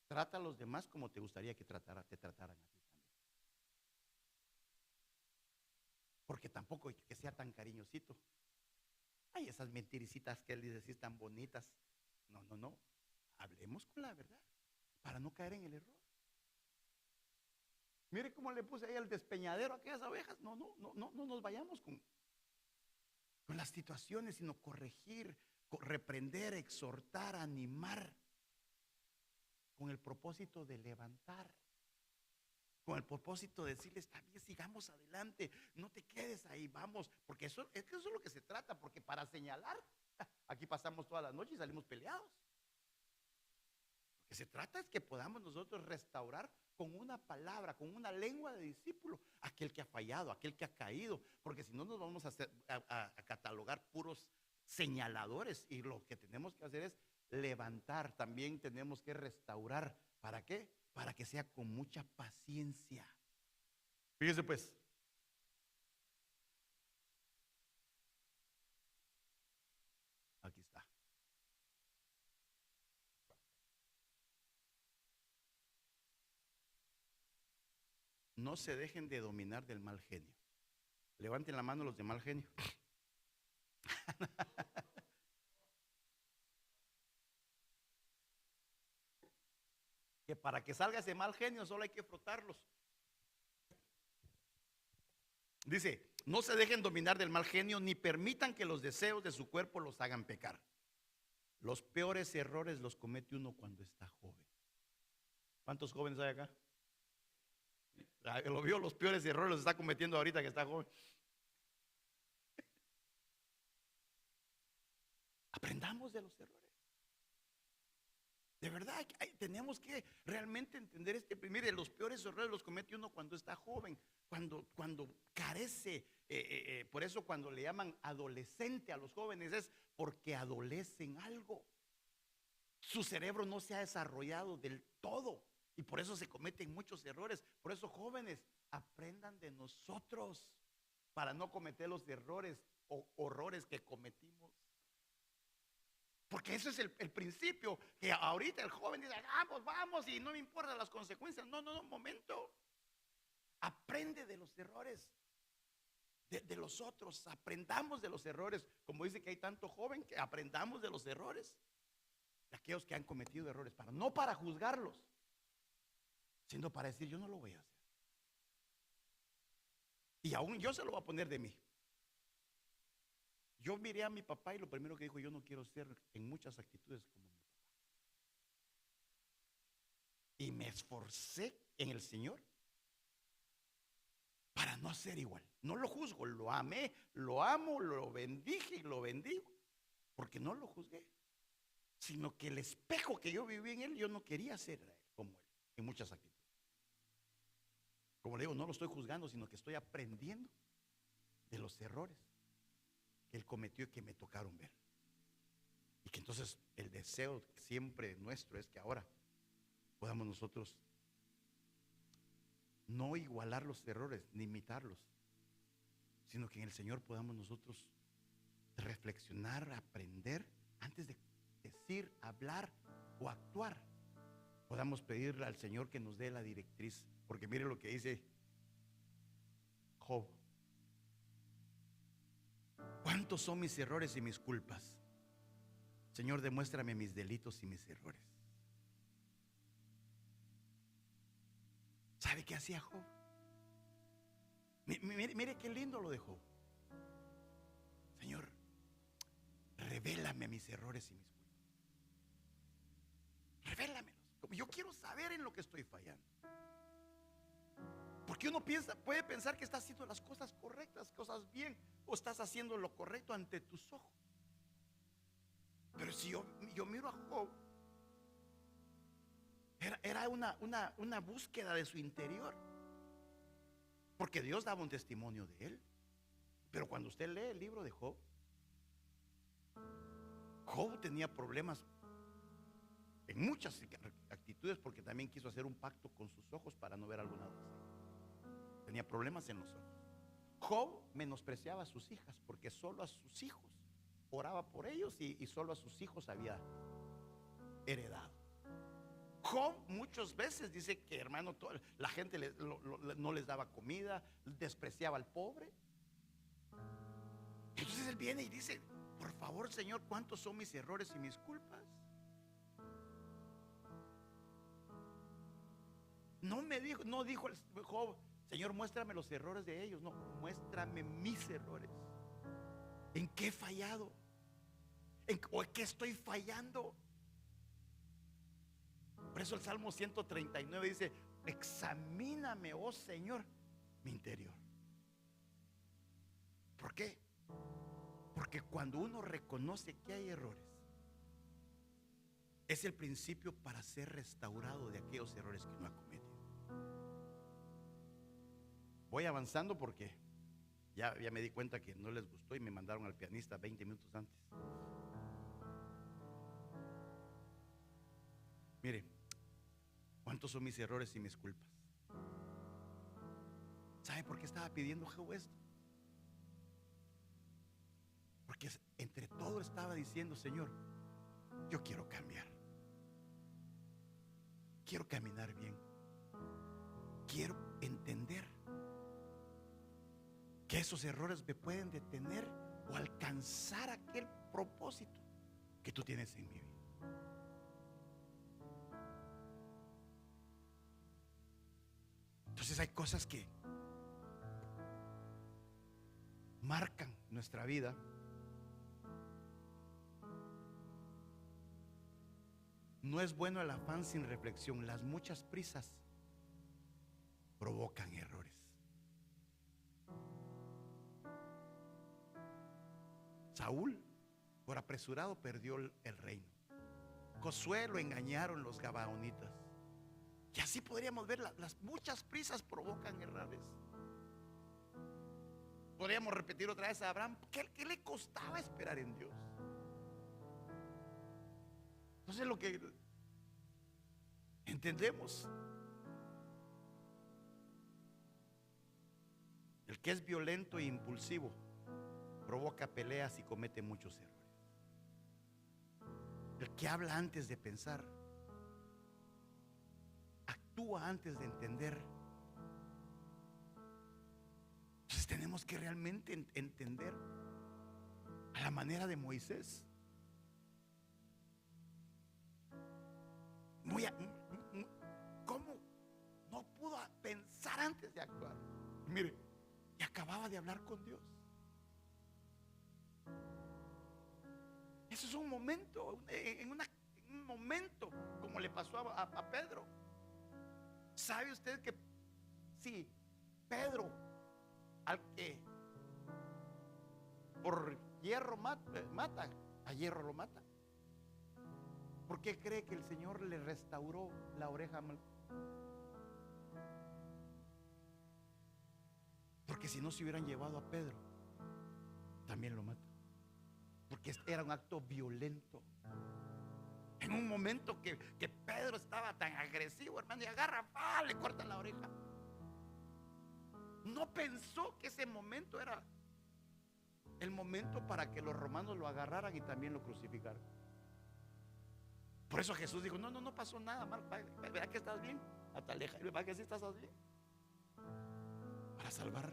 Trata a los demás como te gustaría que te trataran a ti también. Porque tampoco que sea tan cariñosito. Ay, esas mentiricitas que él dice así tan bonitas. No, no, no. Hablemos con la verdad para no caer en el error. Mire cómo le puse ahí al despeñadero a aquellas ovejas. No, no, no, no, no nos vayamos con las situaciones, sino corregir, reprender, exhortar, animar, con el propósito de levantar, con el propósito de decirles también sigamos adelante, no te quedes ahí, vamos, porque eso es lo que se trata, porque para señalar, aquí pasamos todas las noches y salimos peleados. Lo que se trata es que podamos nosotros restaurar con una palabra, con una lengua de discípulo, aquel que ha fallado, aquel que ha caído, porque si no nos vamos a catalogar puros señaladores, y lo que tenemos que hacer es levantar. También tenemos que restaurar. ¿Para qué? Para que sea con mucha paciencia. Fíjese pues, aquí está. No se dejen de dominar del mal genio. Levanten la mano los de mal genio. Que para que salga ese mal genio solo hay que frotarlos. Dice, no se dejen dominar del mal genio, ni permitan que los deseos de su cuerpo los hagan pecar. Los peores errores los comete uno cuando está joven. ¿Cuántos jóvenes hay acá? Lo vio, los peores errores los está cometiendo ahorita que está joven. Aprendamos de los errores. De verdad, tenemos que realmente entender mire, los peores errores los comete uno cuando está joven, cuando carece. Por eso cuando le llaman adolescente a los jóvenes es porque adolecen algo. Su cerebro no se ha desarrollado del todo y por eso se cometen muchos errores. Por eso, jóvenes, aprendan de nosotros para no cometer los errores o horrores que cometimos. Porque eso es el principio, que ahorita el joven dice, vamos, vamos, y no me importan las consecuencias. No, un momento. Aprende de los errores de los otros. Aprendamos de los errores. Como dice que hay tanto joven, que aprendamos de los errores de aquellos que han cometido errores, no para juzgarlos, sino para decir, yo no lo voy a hacer. Y aún yo se lo voy a poner de mí. Yo miré a mi papá y lo primero que dijo, yo no quiero ser en muchas actitudes como mi papá. Y me esforcé en el Señor para no ser igual. No lo juzgo, lo amé, lo amo, lo bendije y lo bendigo, porque no lo juzgué, sino que el espejo que yo viví en él, yo no quería ser como él en muchas actitudes. Como le digo, no lo estoy juzgando, sino que estoy aprendiendo de los errores que él cometió y que me tocaron ver. Y que entonces el deseo siempre nuestro es que ahora podamos nosotros no igualar los errores ni imitarlos, sino que en el Señor podamos nosotros reflexionar, aprender antes de decir, hablar o actuar. Podamos pedirle al Señor que nos dé la directriz, porque mire lo que dice Job. ¿Cuántos son mis errores y mis culpas? Señor, demuéstrame mis delitos y mis errores. ¿Sabe qué hacía Job? Mire qué lindo lo de Job. Señor, revélame mis errores y mis culpas. Revélamelos. Yo quiero saber en lo que estoy fallando. Porque uno puede pensar que está haciendo las cosas correctas, cosas bien, o estás haciendo lo correcto ante tus ojos. Pero si yo miro a Job, era una búsqueda de su interior, porque Dios daba un testimonio de él. Pero cuando usted lee el libro de Job, Job tenía problemas en muchas actitudes, porque también quiso hacer un pacto con sus ojos para no ver alguna doncella. Tenía problemas en los ojos. Job menospreciaba a sus hijas, porque solo a sus hijos oraba por ellos y solo a sus hijos había heredado. Job muchas veces dice que, hermano, la gente no les daba comida, despreciaba al pobre. Entonces él viene y dice, por favor, Señor, ¿cuántos son mis errores y mis culpas? No dijo el Job, Señor, muéstrame los errores de ellos. No, muéstrame mis errores. ¿En qué he fallado? ¿O en qué estoy fallando? Por eso el Salmo 139 dice, examíname, oh Señor, mi interior. ¿Por qué? Porque cuando uno reconoce que hay errores, es el principio para ser restaurado de aquellos errores que uno ha cometido. Voy avanzando porque ya me di cuenta que no les gustó y me mandaron al pianista 20 minutos antes. Mire, ¿cuántos son mis errores y mis culpas? ¿Sabe por qué estaba pidiendo Job esto? Porque entre todo estaba diciendo, Señor, yo quiero cambiar. Quiero caminar bien. Quiero entender que esos errores me pueden detener o alcanzar aquel propósito que tú tienes en mi vida. Entonces hay cosas que marcan nuestra vida. No es bueno el afán sin reflexión. Las muchas prisas provocan errores. Saúl, por apresurado, perdió el reino. Josué lo engañaron los gabaonitas. Y así podríamos ver, las muchas prisas provocan errores. Podríamos repetir otra vez a Abraham, ¿qué le costaba esperar en Dios? Entonces lo que entendemos, el que es violento e impulsivo provoca peleas y comete muchos errores. El que habla antes de pensar, actúa antes de entender. Entonces tenemos que realmente entender a la manera de Moisés. ¿Cómo no pudo pensar antes de actuar? Mire, y acababa de hablar con Dios. Eso es un momento, en un momento como le pasó a Pedro. ¿Sabe usted que si Pedro, al que por hierro mata, a hierro lo mata? ¿Por qué cree que el Señor le restauró la oreja? Porque si no se hubieran llevado a Pedro, también lo mata. Porque era un acto violento. En un momento que Pedro estaba tan agresivo, hermano, y agarra, le cortan la oreja. No pensó que ese momento era el momento para que los romanos lo agarraran y también lo crucificaran. Por eso Jesús dijo, no pasó nada mal, ¿verdad que estás bien? Hasta aleja, ¿verdad que sí estás bien? Para salvar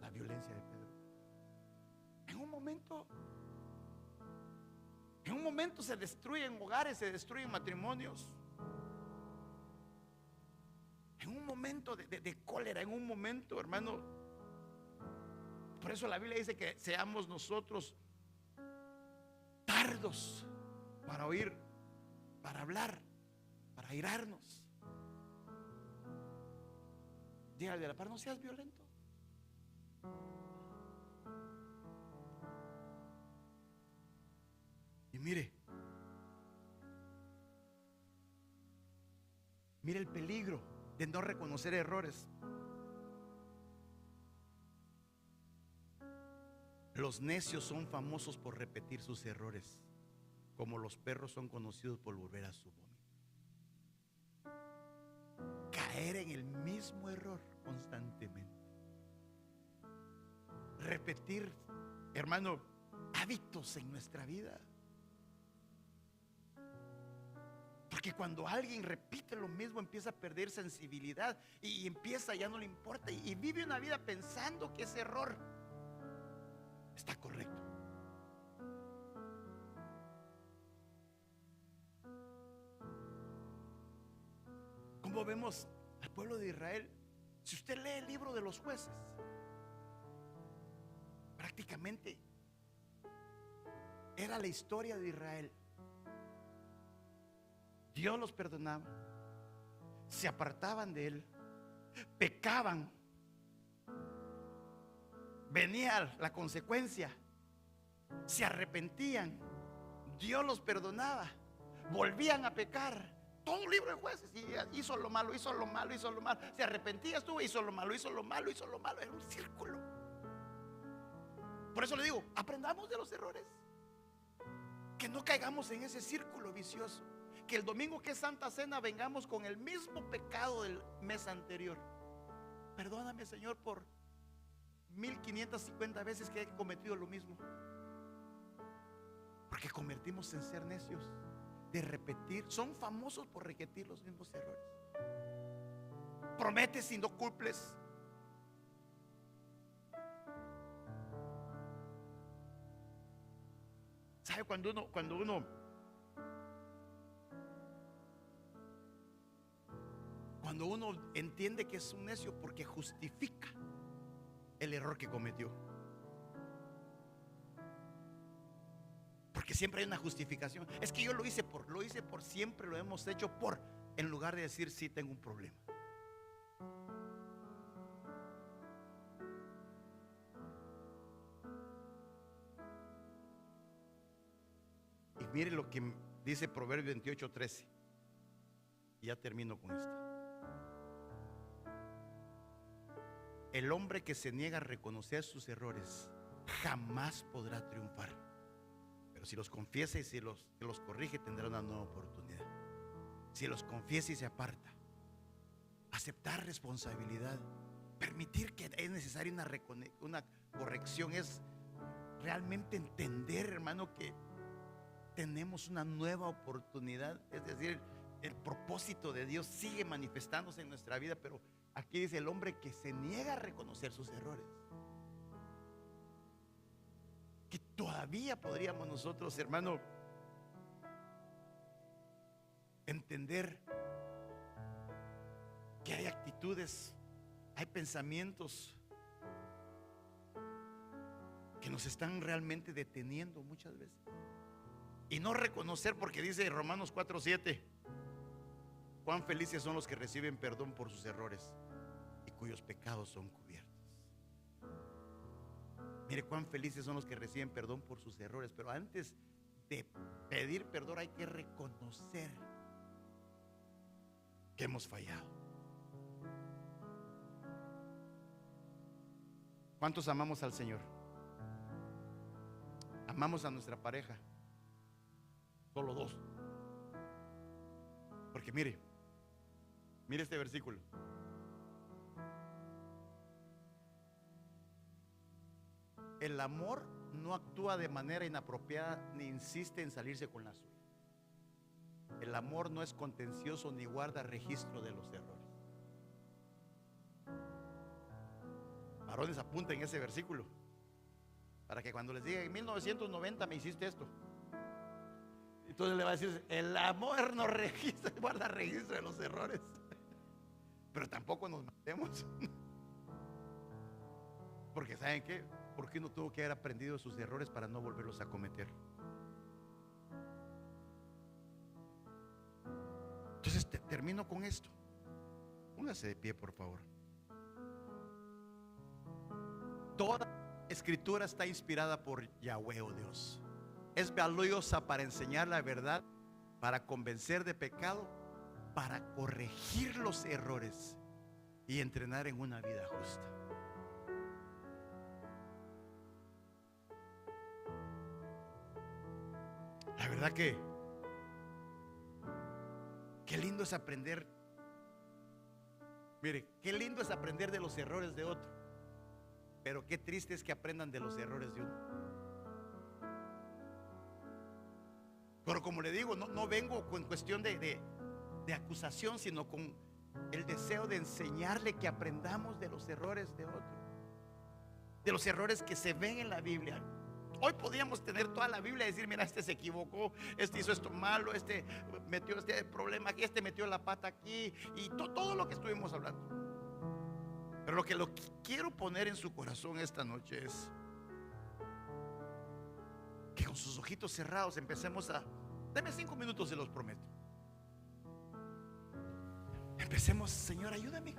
la violencia de Pedro. En un momento se destruyen hogares, se destruyen matrimonios. En un momento de cólera, en un momento, hermano. Por eso la Biblia dice que seamos nosotros tardos para oír, para hablar, para airarnos. Dígale de la par, no seas violento. Y mire el peligro de no reconocer errores. Los necios son famosos por repetir sus errores, como los perros son conocidos por volver a su vómito. Caer en el mismo error constantemente. Repetir, hermano, hábitos en nuestra vida. Porque cuando alguien repite lo mismo, empieza a perder sensibilidad y empieza, ya no le importa, y vive una vida pensando que ese error está correcto. Como vemos al pueblo de Israel, si usted lee el libro de los jueces, prácticamente era la historia de Israel. Dios los perdonaba, se apartaban de él, pecaban, venía la consecuencia, se arrepentían, Dios los perdonaba, volvían a pecar. Todo el libro de jueces, y hizo lo malo, se arrepentía, hizo lo malo, era un círculo. Por eso le digo, aprendamos de los errores, que no caigamos en ese círculo vicioso. Que el domingo que es Santa Cena vengamos con el mismo pecado del mes anterior. Perdóname, Señor, por 1550 veces que he cometido lo mismo. Porque convertimos en ser necios, de repetir. Son famosos por repetir los mismos errores. Prometes y no cumples. ¿Sabe? Cuando uno entiende que es un necio, porque justifica el error que cometió. Porque siempre hay una justificación. Es que yo lo hice por siempre, lo hemos hecho por, en lugar de decir sí tengo un problema. Y mire lo que Dice Proverbios 28:13. Y ya termino con esto. El hombre que se niega a reconocer sus errores jamás podrá triunfar. Pero si los confiesa y si los corrige, tendrá una nueva oportunidad. Si los confiesa y se aparta, aceptar responsabilidad, permitir que es necesaria una corrección, es realmente entender, hermano, que tenemos una nueva oportunidad. Es decir, el propósito de Dios sigue manifestándose en nuestra vida, pero aquí dice el hombre que se niega a reconocer sus errores. Que todavía podríamos nosotros, hermano, entender que hay actitudes, hay pensamientos que nos están realmente deteniendo muchas veces. Y no reconocer, porque dice Romanos 4:7, cuán felices son los que reciben perdón por sus errores y cuyos pecados son cubiertos. Mire cuán felices son los que reciben perdón por sus errores, pero antes de pedir perdón hay que reconocer que hemos fallado. ¿Cuántos amamos al Señor? Amamos a nuestra pareja. Solo dos. Porque mire este versículo. El amor no actúa de manera inapropiada ni insiste en salirse con la suya. El amor no es contencioso ni guarda registro de los errores. Varones, apunten ese versículo para que cuando les diga en 1990 me hiciste esto, entonces le va a decir: el amor no registra, guarda registro de los errores. Pero tampoco nos matemos. Porque ¿saben qué? Porque uno tuvo que haber aprendido de sus errores para no volverlos a cometer. Entonces termino con esto. Póngase de pie, por favor. Toda escritura está inspirada por Yahweh, oh Dios. Es valiosa para enseñar la verdad, para convencer de pecado, para corregir los errores y entrenar en una vida justa. La verdad que qué lindo es aprender. Mire, qué lindo es aprender de los errores de otro, pero qué triste es que aprendan de los errores de uno. Pero como le digo, no vengo con cuestión de acusación, sino con el deseo de enseñarle que aprendamos de los errores de otro, de los errores que se ven en la Biblia. Hoy podríamos tener toda la Biblia y decir: mira, este se equivocó, este hizo esto malo, este metió este problema aquí, este metió la pata aquí, y todo lo que estuvimos hablando. Pero lo que quiero poner en su corazón esta noche es que con sus ojitos cerrados empecemos a... Deme 5 minutos, se los prometo. Empecemos: Señor, ayúdame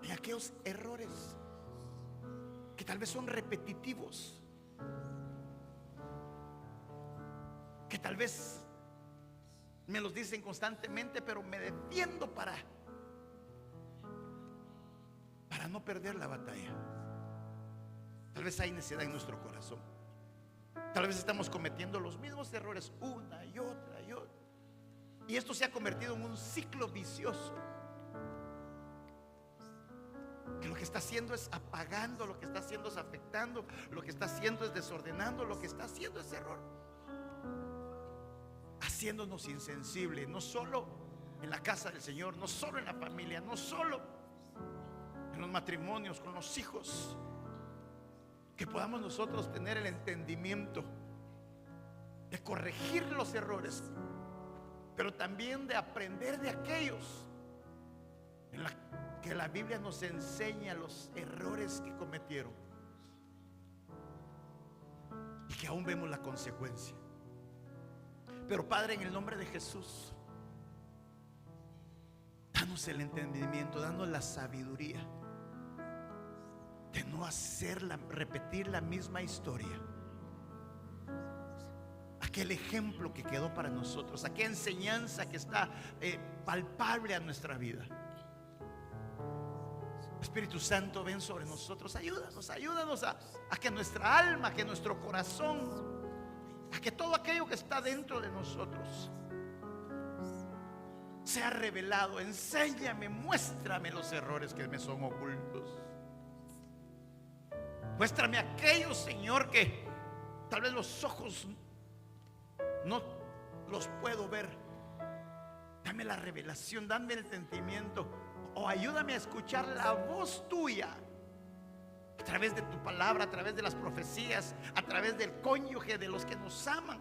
en aquellos errores que tal vez son repetitivos, que tal vez me los dicen constantemente, pero me defiendo para no perder la batalla. Tal vez hay necesidad en nuestro corazón. Tal vez estamos cometiendo los mismos errores una y otra y otra, y esto se ha convertido en un ciclo vicioso, que lo que está haciendo es apagando, lo que está haciendo es afectando, lo que está haciendo es desordenando, lo que está haciendo es error, haciéndonos insensibles, no solo en la casa del Señor, no solo en la familia, no solo en los matrimonios, con los hijos. Que podamos nosotros tener el entendimiento de corregir los errores, pero también de aprender de aquellos en que la Biblia nos enseña los errores que cometieron y que aún vemos la consecuencia. Pero Padre, en el nombre de Jesús, danos el entendimiento, danos la sabiduría de no repetir la misma historia. aquel ejemplo que quedó para nosotros, aquella enseñanza que está palpable a nuestra vida. Espíritu Santo, ven sobre nosotros, ayúdanos a que nuestra alma, que nuestro corazón, a que todo aquello que está dentro de nosotros sea revelado. Enséñame, muéstrame los errores que me son ocultos. Muéstrame aquellos, Señor, que tal vez los ojos no los puedo ver. Dame la revelación, dame el entendimiento, o ayúdame a escuchar la voz tuya a través de tu palabra, a través de las profecías, a través del cónyuge, de los que nos aman,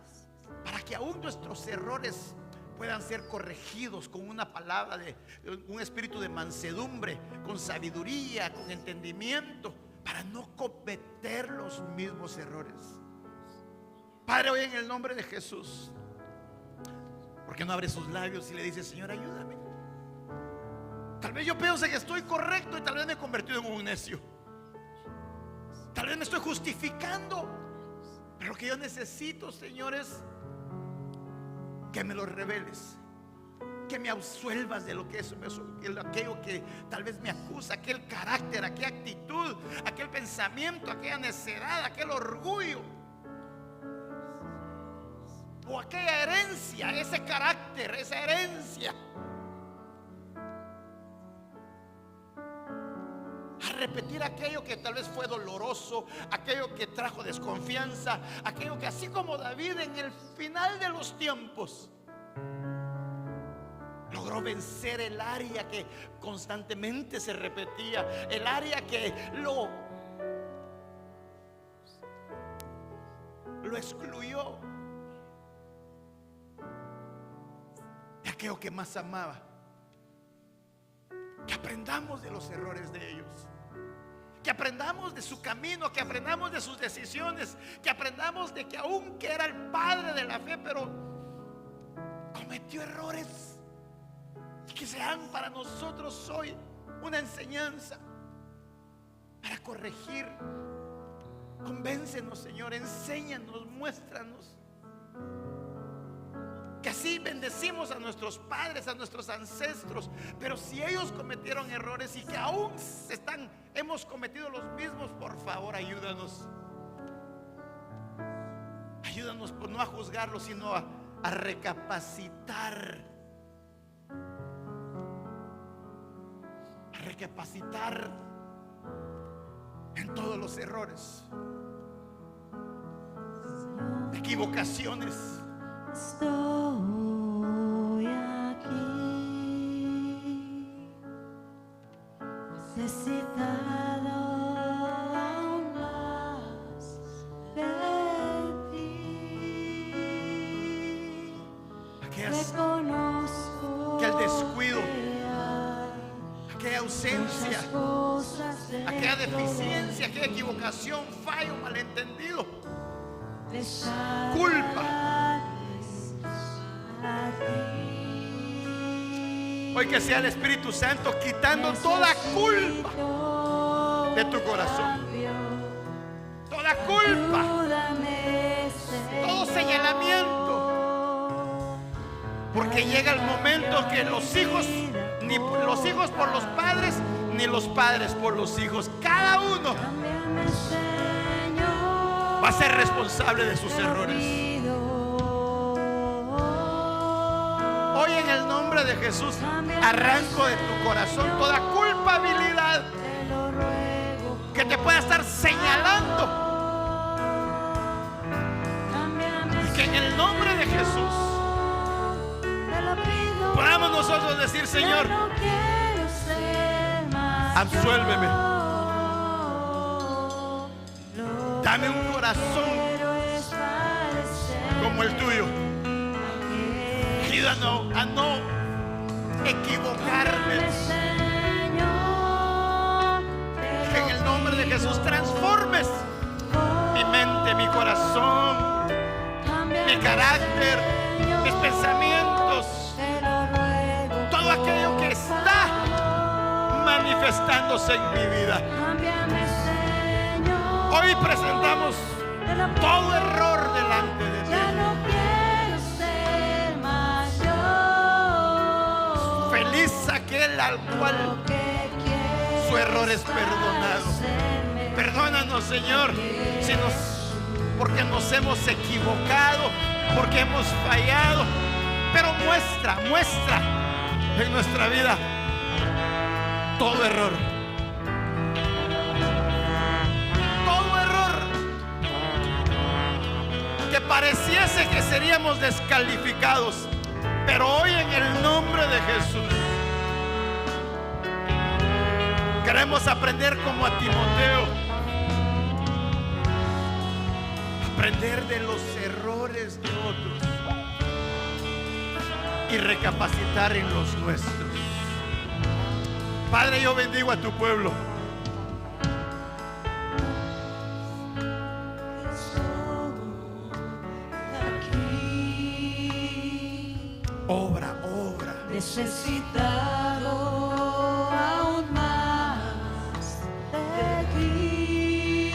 para que aún nuestros errores puedan ser corregidos con una palabra de un espíritu de mansedumbre, con sabiduría, con entendimiento, para no cometer los mismos errores. Padre, hoy en el nombre de Jesús, ¿por qué no abre sus labios y le dice: Señor, ayúdame? Tal vez yo piense que estoy correcto y tal vez me he convertido en un necio. Tal vez me estoy justificando, pero lo que yo necesito, Señor, es que me lo reveles, que me absuelvas de lo que es aquello que tal vez me acusa, aquel carácter, aquella actitud, aquel pensamiento, aquella necedad, aquel orgullo, o aquella herencia, ese carácter, esa herencia. A repetir aquello que tal vez fue doloroso, aquello que trajo desconfianza, aquello que, así como David en el final de los tiempos logró vencer el área que constantemente se repetía, el área que lo excluyó de aquello que más amaba. Que aprendamos de los errores de ellos, que aprendamos de su camino, que aprendamos de sus decisiones, que aprendamos de que aunque era el padre de la fe, pero cometió errores, y que sean para nosotros hoy una enseñanza para corregir. Convéncenos, Señor, enséñanos, muéstranos, que así bendecimos a nuestros padres, a nuestros ancestros. Pero si ellos cometieron errores y que aún hemos cometido los mismos, por favor, ayúdanos. Ayúdanos por no a juzgarlos, sino a recapacitar. A recapacitar en todos los errores, equivocaciones. Estoy aquí, necesitado aún más de ti. Reconozco que el descuido, que hay aquella ausencia, muchas cosas de aquella deficiencia, aquella equivocación, fallo, malentendido, culpa. Hoy que sea el Espíritu Santo quitando toda culpa de tu corazón, toda culpa, todo señalamiento, porque llega el momento que los hijos, ni los hijos por los padres, ni los padres por los hijos, cada uno va a ser responsable de sus errores. Hoy en el nombre de Jesús arranco de tu corazón toda culpabilidad que te pueda estar señalando, y que en el nombre de Jesús podamos nosotros decir: Señor, absuélveme, dame un corazón como el tuyo. Ayúdanos a no equivocarme. Que en el nombre de Jesús transformes mi mente, mi corazón, mi carácter, mis pensamientos, todo aquello que está manifestándose en mi vida. Hoy presentamos todo error delante de ti. tal cual su error es perdonado. Perdónanos, Señor, porque nos hemos equivocado, porque hemos fallado. Pero muestra en nuestra vida todo error. Todo error que pareciese que seríamos descalificados. Pero hoy, en el nombre de Jesús, queremos aprender como a Timoteo, aprender de los errores de otros y recapacitar en los nuestros. Padre, yo bendigo a tu pueblo. Obra. Necesitado aún más de ti.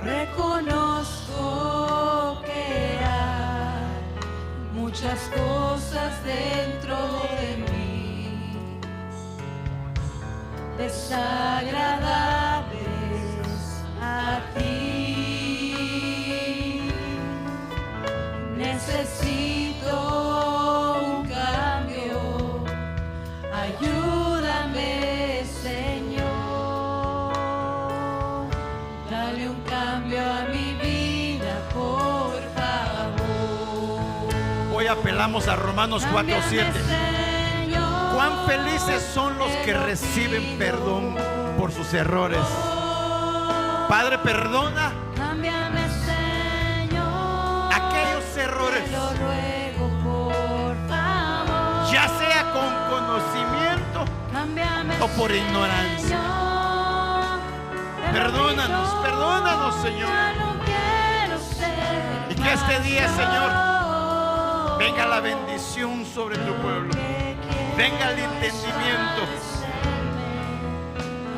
Reconozco que hay muchas cosas dentro de mí desagradables a ti. Necesito un cambio, ayúdame, Señor. Dale un cambio a mi vida, por favor. Hoy apelamos a Romanos 4:7. Cuán felices son los que reciben perdón por sus errores. Padre, perdona Cámbiame, Señor. aquellos errores, Te lo ruego, por favor. ya sea con conocimiento Cámbiame, o por ignorancia. Señor. Te lo Perdónanos, pido. perdónanos, Señor. Ya no quiero ser Y que este día, más Señor, yo. venga la bendición sobre tu pueblo. Venga el entendimiento.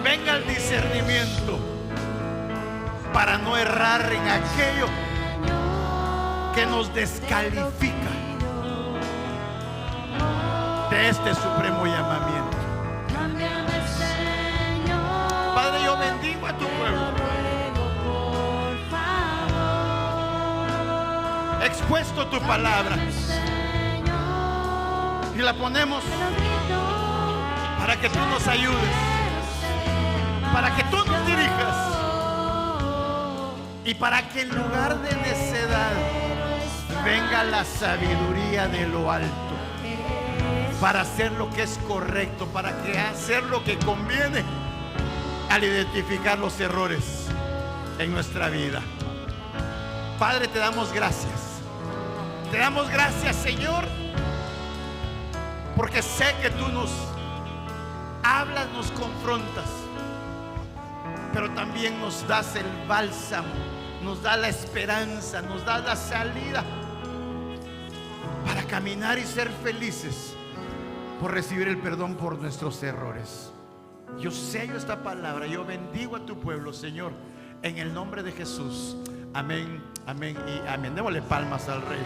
Venga el discernimiento para no errar en aquello que nos descalifica de este supremo llamamiento. Cámbiame, Señor. Padre, yo bendigo a tu Te pueblo. lo ruego, por favor. Expuesto tu palabra Cámbiame, Señor. y la ponemos Te lo grito. para que tú nos ayudes, para que tú nos dirijas y para que en lugar de necedad venga la sabiduría de lo alto para hacer lo que es correcto, para que hacer lo que conviene al identificar los errores en nuestra vida. Padre, te damos gracias. Te damos gracias, Señor, porque sé que tú nos hablas, nos confrontas, pero también nos das el bálsamo, nos da la esperanza, nos da la salida para caminar y ser felices por recibir el perdón por nuestros errores. Yo sello esta palabra, yo bendigo a tu pueblo, Señor, en el nombre de Jesús. Amén, amén y amén. Démosle palmas al Rey.